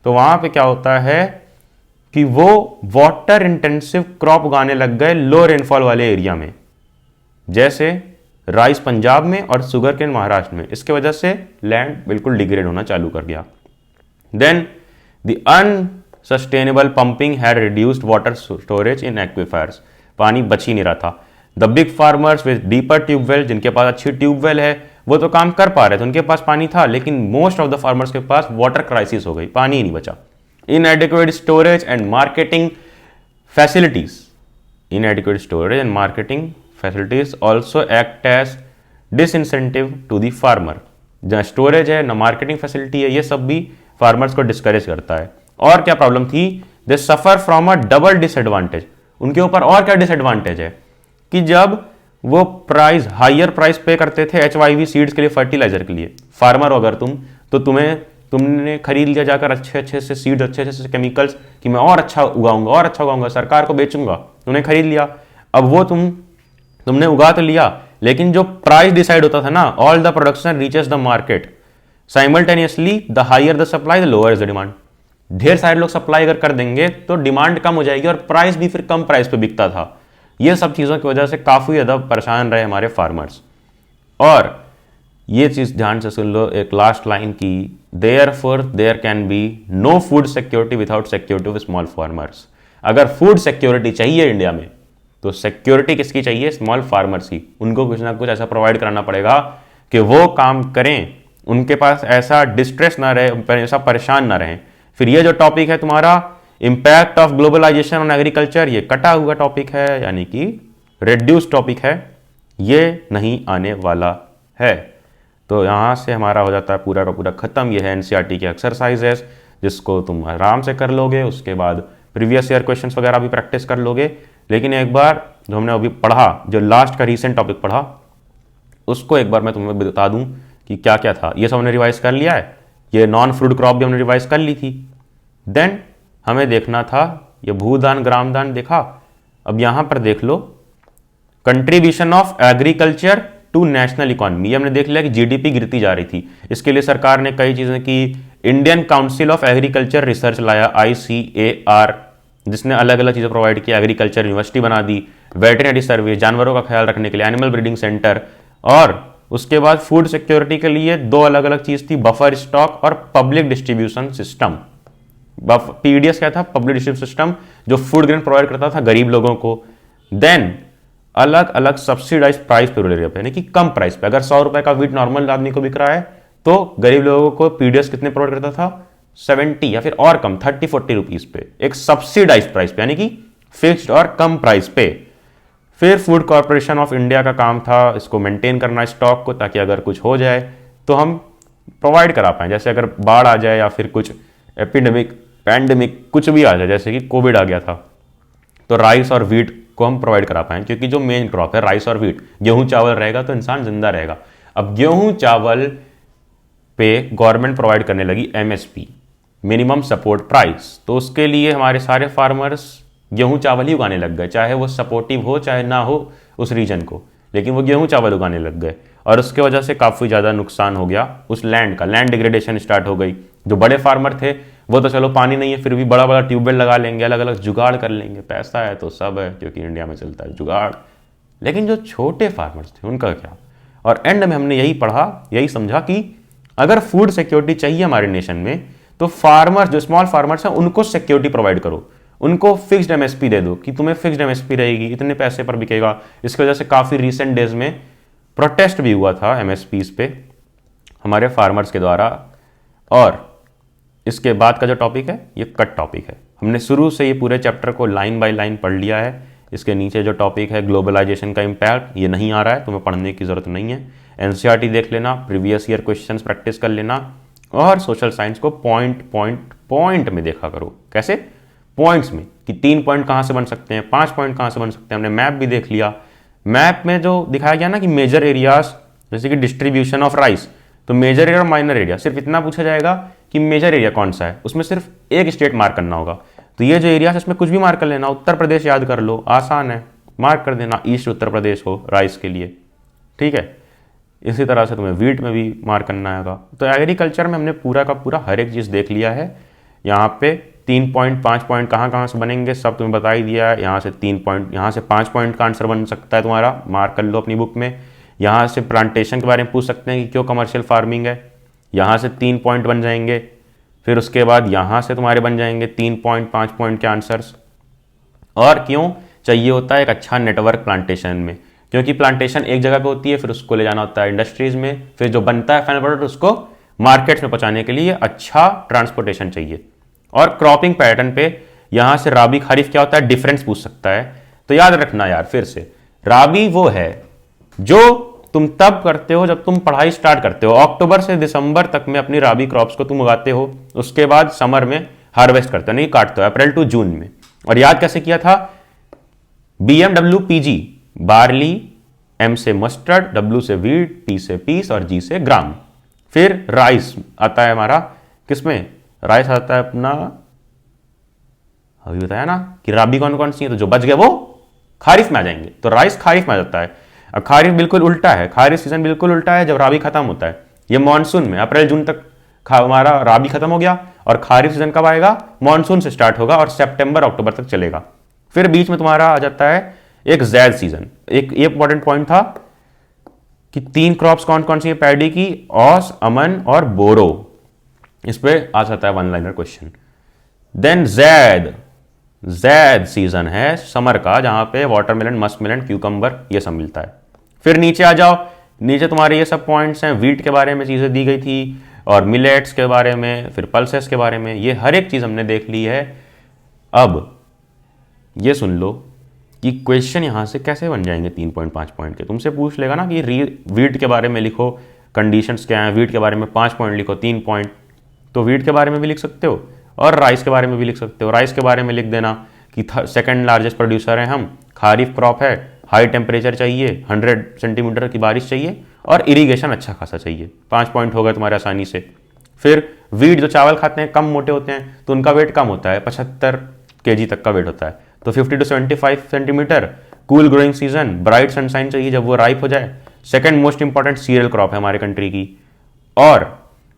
तो वहां पे क्या होता है कि वो वाटर इंटेंसिव क्रॉप उगाने लग गए लो रेनफॉल वाले एरिया में, जैसे राइस पंजाब में और शुगर केन महाराष्ट्र में। इसके वजह से लैंड बिल्कुल डिग्रेड होना चालू कर गया। Then the unsustainable pumping had reduced water storage in aquifers, पानी बच ही नहीं रहा था। The big farmers with deeper tubewell, जिनके पास अच्छी ट्यूबवेल है वो तो काम कर पा रहे थे, उनके पास पानी था, लेकिन मोस्ट ऑफ द फार्मर्स के पास वाटर क्राइसिस हो गई, पानी ही नहीं बचा। inadequate storage and marketing facilities, inadequate storage and marketing facilities also act as disincentive to the farmer। जहाँ स्टोरेज है ना मार्केटिंग फैसिलिटी है, ये सब भी फार्मर्स को डिस्करेज करता है। और क्या प्रॉब्लम थी, they suffer from a double disadvantage. उनके ऊपर और क्या डिसएडवांटेज है कि जब वो प्राइस हायर प्राइस पे करते थे HYV सीड्स के लिए, फर्टिलाइजर के लिए, फार्मर हो अगर तुम, तो तुमने खरीद लिया जाकर अच्छे अच्छे से सीड्स, अच्छे अच्छे से केमिकल्स कि मैं और अच्छा उगाऊंगा और अच्छा उगाऊंगा, सरकार को बेचूंगा, तुमने खरीद लिया। अब वो तुमने उगा तो लिया, लेकिन जो प्राइस डिसाइड होता था ना, all the production reaches the market simultaneously, the higher the supply the lower is the demand. ढेर सारे लोग सप्लाई अगर कर देंगे तो डिमांड कम हो जाएगी और प्राइस भी फिर कम प्राइस पे बिकता था। ये सब चीज़ों की वजह से काफ़ी ज़्यादा परेशान रहे हमारे फार्मर्स। और ये चीज़ ध्यान से सुन लो, एक लास्ट लाइन की, therefore there can be no food security without security of small farmers. अगर फूड सिक्योरिटी चाहिए इंडिया में तो सिक्योरिटी किसकी चाहिए, स्मॉल फार्मर्स की। उनको कुछ ना कुछ ऐसा प्रोवाइड कराना पड़ेगा कि वो काम करें, उनके पास ऐसा डिस्ट्रेस ना रहे, ऐसा परेशान ना रहें। फिर ये जो टॉपिक है तुम्हारा impact of globalisation on agriculture, ये कटा हुआ टॉपिक है, यानी कि रिड्यूस टॉपिक है, ये नहीं आने वाला है। तो यहाँ से हमारा हो जाता है पूरा का पूरा खत्म। ये है एनसीईआरटी के एक्सरसाइजेस, जिसको तुम आराम से कर लोगे। उसके बाद प्रीवियस ईयर क्वेश्चंस वगैरह भी प्रैक्टिस कर लोगे। लेकिन एक बार जो हमने अभी पढ़ा, जो लास्ट का रीसेंट टॉपिक पढ़ा, उसको एक बार मैं तुम्हें बता दूं कि क्या क्या था। ये सब हमने रिवाइज कर लिया है, ये नॉन फ्रूट क्रॉप भी हमने रिवाइज कर ली थी। देन हमें देखना था ये भूदान ग्रामदान देखा। अब यहाँ पर देख लो, contribution of agriculture to national economy, ये हमने देख लिया कि जीडीपी गिरती जा रही थी। इसके लिए सरकार ने कई चीज़ें की। Indian council of agriculture research लाया, ICAR, जिसने अलग अलग चीज़ें प्रोवाइड की। एग्रीकल्चर यूनिवर्सिटी बना दी, वेटरनरी सर्विस, जानवरों का ख्याल रखने के लिए एनिमल ब्रीडिंग सेंटर। और उसके बाद फूड सिक्योरिटी के लिए दो अलग अलग चीज़ थी, बफर स्टॉक और पब्लिक डिस्ट्रीब्यूशन सिस्टम। PDS क्या था, पब्लिक डिस्ट्रीब्यूशन सिस्टम, जो फूड ग्रेन प्रोवाइड करता था गरीब लोगों को। देन अलग अलग सब्सिडाइज प्राइस पे रूरल एरिया पे, यानी कि कम प्राइस पे। अगर 100 रुपए का वीट नॉर्मल आदमी को बिक रहा है तो गरीब लोगों को PDS कितने प्रोवाइड करता था, 70 या फिर और कम 30-40 रुपीज पे, एक सब्सिडाइज प्राइस पे, यानी कि फिक्स्ड और कम प्राइस पे। फिर फूड कॉर्पोरेशन ऑफ इंडिया का काम था इसको मेंटेन करना, स्टॉक को, ताकि अगर कुछ हो जाए तो हम प्रोवाइड करा पाएं। जैसे अगर बाढ़ आ जाए या फिर कुछ एपिडेमिक, पैंडेमिक कुछ भी आ जाए, जैसे कि कोविड आ गया था, तो राइस और वीट को हम प्रोवाइड करा पाएं, क्योंकि जो मेन क्रॉप है राइस और वीट, गेहूं चावल रहेगा तो इंसान जिंदा रहेगा। अब गेहूं चावल पे गवर्नमेंट प्रोवाइड करने लगी MSP, मिनिमम सपोर्ट प्राइस। तो उसके लिए हमारे सारे फार्मर्स गेहूं चावल ही उगाने लग गए, चाहे वो सपोर्टिव हो चाहे ना हो उस रीजन को, लेकिन वो गेहूं चावल उगाने लग गए। और उसके वजह से काफ़ी ज़्यादा नुकसान हो गया उस लैंड का, लैंड डिग्रेडेशन स्टार्ट हो गई। जो बड़े फार्मर थे वो तो चलो पानी नहीं है फिर भी बड़ा बड़ा ट्यूबवेल लगा लेंगे, अलग अलग जुगाड़ कर लेंगे, पैसा है तो सब है, क्योंकि इंडिया में चलता है जुगाड़। लेकिन जो छोटे फार्मर्स थे उनका क्या? और एंड में हमने यही पढ़ा, यही समझा कि अगर फूड सिक्योरिटी चाहिए हमारे नेशन में तो फार्मर्स, जो स्मॉल फार्मर्स हैं, उनको सिक्योरिटी प्रोवाइड करो, उनको फिक्स्ड MSP दे दो कि तुम्हें फिक्स्ड MSP रहेगी, इतने पैसे पर बिकेगा। इसकी वजह से काफ़ी रिसेंट डेज में प्रोटेस्ट भी हुआ था MSPs पे हमारे फार्मर्स के द्वारा। और इसके बाद का जो टॉपिक है ये कट टॉपिक है। हमने शुरू से ये पूरे चैप्टर को लाइन बाय लाइन पढ़ लिया है। इसके नीचे जो टॉपिक है ग्लोबलाइजेशन का इम्पैक्ट, ये नहीं आ रहा है, तुम्हें पढ़ने की ज़रूरत नहीं है। एनसीईआरटी देख लेना, प्रीवियस ईयर क्वेश्चंस प्रैक्टिस कर लेना, और सोशल साइंस को पॉइंट में देखा करो। कैसे? पॉइंट्स में, कि 3 पॉइंट कहाँ से बन सकते हैं, 5 पॉइंट कहाँ से बन सकते हैं। हमने मैप भी देख लिया, मैप में जो दिखाया गया ना कि मेजर एरियाज, जैसे कि डिस्ट्रीब्यूशन ऑफ राइस, तो मेजर एरिया और माइनर एरिया, सिर्फ इतना पूछा जाएगा कि मेजर एरिया कौन सा है, उसमें सिर्फ एक स्टेट मार्क करना होगा। तो ये जो एरिया है इसमें कुछ भी मार्क कर लेना, उत्तर प्रदेश याद कर लो, आसान है, मार्क कर देना ईस्ट उत्तर प्रदेश हो राइस के लिए, ठीक है। इसी तरह से तुम्हें वीट में भी मार्क करना होगा। तो एग्रीकल्चर में हमने पूरा का पूरा हर एक चीज़ देख लिया है। यहाँ पे 3 पॉइंट 5 पॉइंट कहाँ से बनेंगे सब तुम्हें बता ही दिया है। यहाँ से 3 पॉइंट, यहाँ से 5 पॉइंट का आंसर बन सकता है तुम्हारा, मार्क कर लो अपनी बुक में। यहाँ से प्लांटेशन के बारे में पूछ सकते हैं कि क्यों कमर्शियल फार्मिंग है, यहाँ से 3 पॉइंट बन जाएंगे। फिर उसके बाद यहाँ से तुम्हारे बन जाएंगे 3 पॉइंट 5 पॉइंट के आंसर्स। और क्यों चाहिए होता है एक अच्छा नेटवर्क प्लांटेशन में, क्योंकि प्लांटेशन एक जगह पे होती है, फिर उसको ले जाना होता है इंडस्ट्रीज में, फिर जो बनता है फाइनल प्रोडक्ट उसको मार्केट्स में पहुंचाने के लिए अच्छा ट्रांसपोर्टेशन चाहिए। और क्रॉपिंग पैटर्न पे यहाँ से राबी खरीफ क्या होता है डिफरेंस पूछ सकता है। तो याद रखना यार, फिर से राबी वो है जो तुम तब करते हो जब तुम पढ़ाई स्टार्ट करते हो, अक्टूबर से दिसंबर तक में अपनी राबी क्रॉप्स को तुम उगाते हो, उसके बाद समर में हार्वेस्ट करते हो, नहीं काटते हो, अप्रैल टू जून में। और याद कैसे किया था, BMWPG बार्ली, M से मस्टर्ड, W से वीट, P से पीस और G से ग्राम। फिर राइस आता है हमारा, किसमें राइस आता है अपना, अभी बताया ना कि राबी कौन कौन सी है, तो जो बच गए वो खारिफ में आ जाएंगे। तो राइस खारिफ में आ जाता है। अब खारिफ बिल्कुल उल्टा है, खारिफ सीजन बिल्कुल उल्टा है, जब राबी खत्म होता है। ये मानसून में अप्रैल जून तक हमारा राबी खत्म हो गया, और खारिफ सीजन कब आएगा, मानसून से स्टार्ट होगा और सितंबर अक्टूबर तक चलेगा। फिर बीच में तुम्हारा आ जाता है एक जैद सीजन। एक इंपॉर्टेंट पॉइंट था कि 3 क्रॉप्स कौन कौन सी है पैडी की, औस, अमन और बोरो। इस पे आ जाता है 1 liner question. Then Zaid season है समर का, जहां पे वाटरमेलन, मस्कमेलन, क्यूकम्बर ये सब मिलता है। फिर नीचे आ जाओ, नीचे तुम्हारे ये सब पॉइंट्स हैं, वीट के बारे में चीज़ें दी गई थी, और मिलेट्स के बारे में, फिर पल्सेस के बारे में, ये हर एक चीज़ हमने देख ली है। अब ये सुन लो कि क्वेश्चन यहाँ से कैसे बन जाएंगे 3 पॉइंट 5 पॉइंट के। तुमसे पूछ लेगा ना कि वीट के बारे में लिखो, कंडीशंस क्या हैं, वीट के बारे में 5 पॉइंट लिखो, 3 पॉइंट, तो वीट के बारे में भी लिख सकते हो और राइस के बारे में भी लिख सकते हो। राइस के बारे में लिख देना कि सेकंड लार्जेस्ट प्रोड्यूसर है हम, खारिफ क्रॉप है, हाई टेम्परेचर चाहिए, 100 सेंटीमीटर की बारिश चाहिए और इरीगेशन अच्छा खासा चाहिए। 5 पॉइंट हो गए तुम्हारे आसानी से। फिर वीट जो चावल खाते हैं कम मोटे होते हैं, तो उनका वेट कम होता है, 75 kg तक का वेट होता है, तो 50 to 75 centimetre. Cool growing season, bright sunshine चाहिए जब वो राइप हो जाए। Second most important cereal crop है हमारे कंट्री की। और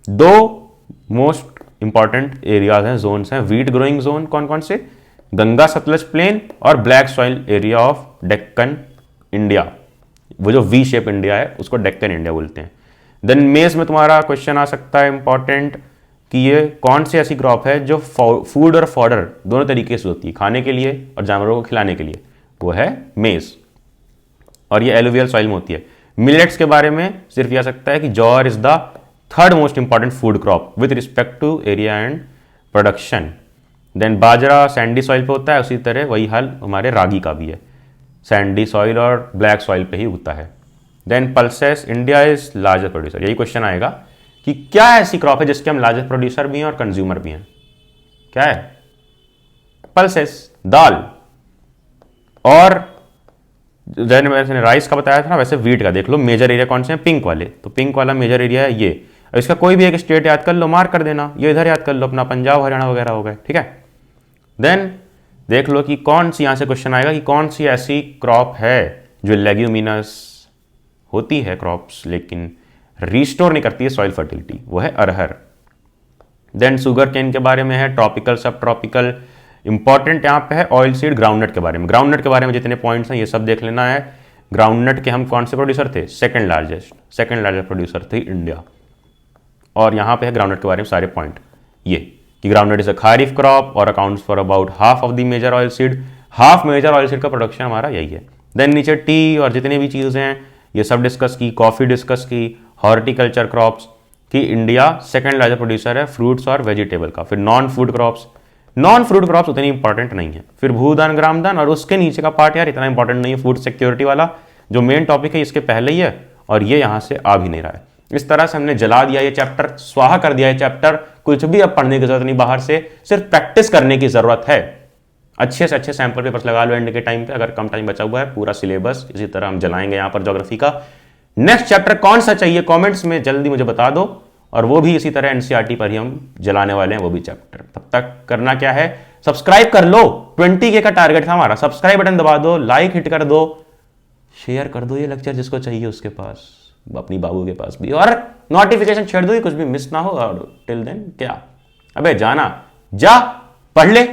2 मोस्ट इंपॉर्टेंट एरियाज हैं, जोन्स हैं, वीट ग्रोइंग जोन कौन कौन से, गंगा सतलज प्लेन और black soil area of Deccan India. वो जो वी शेप इंडिया है उसको डेक्कन इंडिया बोलते हैं। देन मेज में तुम्हारा क्वेश्चन आ सकता है इंपॉर्टेंट कि ये कौन सी ऐसी क्रॉप है जो फूड और फॉडर दोनों तरीके से होती है, खाने के लिए और जानवरों को खिलाने के लिए, वो है मेज, और ये एलुवियल सॉइल में होती है। मिलेट्स के बारे में सिर्फ ये आ सकता है कि jowar is the 3rd most important food crop with respect to area and production. Then bajra sandy soil पे होता है, उसी तरह वही हाल हमारे रागी का भी है, सैंडी सॉइल और ब्लैक सॉइल पे ही होता है। Then pulses, India is largest producer. यही क्वेश्चन आएगा कि क्या ऐसी क्रॉप है जिसके हम लार्जेस्ट प्रोड्यूसर भी हैं और कंज्यूमर भी हैं। क्या है? पल्सेस, दाल। और जैसे मैंने राइस का बताया था ना, वैसे वीट का देख लो मेजर एरिया कौन से हैं, पिंक वाले। तो पिंक वाला मेजर एरिया है ये। इसका कोई भी एक स्टेट याद कर लो, मार्क कर देना, ये इधर याद कर लो, अपना पंजाब हरियाणा वगैरह हो गए, ठीक है। देन देख लो कि कौन सी, यहां से क्वेश्चन आएगा कि कौन सी ऐसी क्रॉप है जो लेग्यूमिनस होती है क्रॉप्स लेकिन रिस्टोर नहीं करती है सॉइल फर्टिलिटी, वो है अरहर। देन शुगर केन के बारे में है, ट्रॉपिकल सब ट्रॉपिकल। इंपॉर्टेंट यहाँ पे है ऑयल सीड, ग्राउंडनट के बारे में। ग्राउंडनट के बारे में जितने पॉइंट्स हैं ये सब देख लेना है। ग्राउंडनट के हम कौन से प्रोड्यूसर थे, सेकंड लार्जेस्ट प्रोड्यूसर थे इंडिया। और यहाँ पे है ग्राउंडनट के बारे में सारे पॉइंट, ये कि groundnut is a kharif crop और accounts for about half of the major oil seed. Half major oil seed का प्रोडक्शन हमारा यही है। देन नीचे टी और जितनी भी चीज़ें हैं ये सब डिस्कस की, कॉफ़ी डिस्कस की, हॉर्टिकल्चर क्रॉप्स कि इंडिया सेकंड लार्जेस्ट प्रोड्यूसर है फ्रूट्स और वेजिटेबल का। फिर non food crops non fruit crops उतनी इंपॉर्टेंट नहीं है। फिर भूदान ग्रामदान और उसके नीचे का पार्ट यार इतना इंपॉर्टेंट नहीं है, फूड सिक्योरिटी वाला जो मेन टॉपिक है इसके पहले ही है और ये यहां से आ भी नहीं रहा है। इस तरह से हमने जला दिया ये चैप्टर, स्वाहा कर दिया ये चैप्टर। कुछ भी अब पढ़ने की जरूरत नहीं बाहर से, सिर्फ प्रैक्टिस करने की जरूरत है। अच्छे से अच्छे सैंपल पेपर्स लगा लो एंड के टाइम पे, अगर कम टाइम बचा हुआ है। पूरा सिलेबस इसी तरह हम जलाएंगे यहां पर ज्योग्राफी का। नेक्स्ट चैप्टर कौन सा चाहिए कमेंट्स में जल्दी मुझे बता दो, और वो भी इसी तरह एनसीईआरटी पर ही हम जलाने वाले हैं वो भी चैप्टर। तब तक करना क्या है, सब्सक्राइब कर लो। 20K का टारगेट था हमारा, सब्सक्राइब बटन दबा दो, लाइक हिट कर दो, शेयर कर दो ये लेक्चर जिसको चाहिए उसके पास, अपनी बाबू के पास भी, और नोटिफिकेशन छेड़ दो कुछ भी मिस ना हो। और टिल देन क्या, अबे जाना जा पढ़ ले।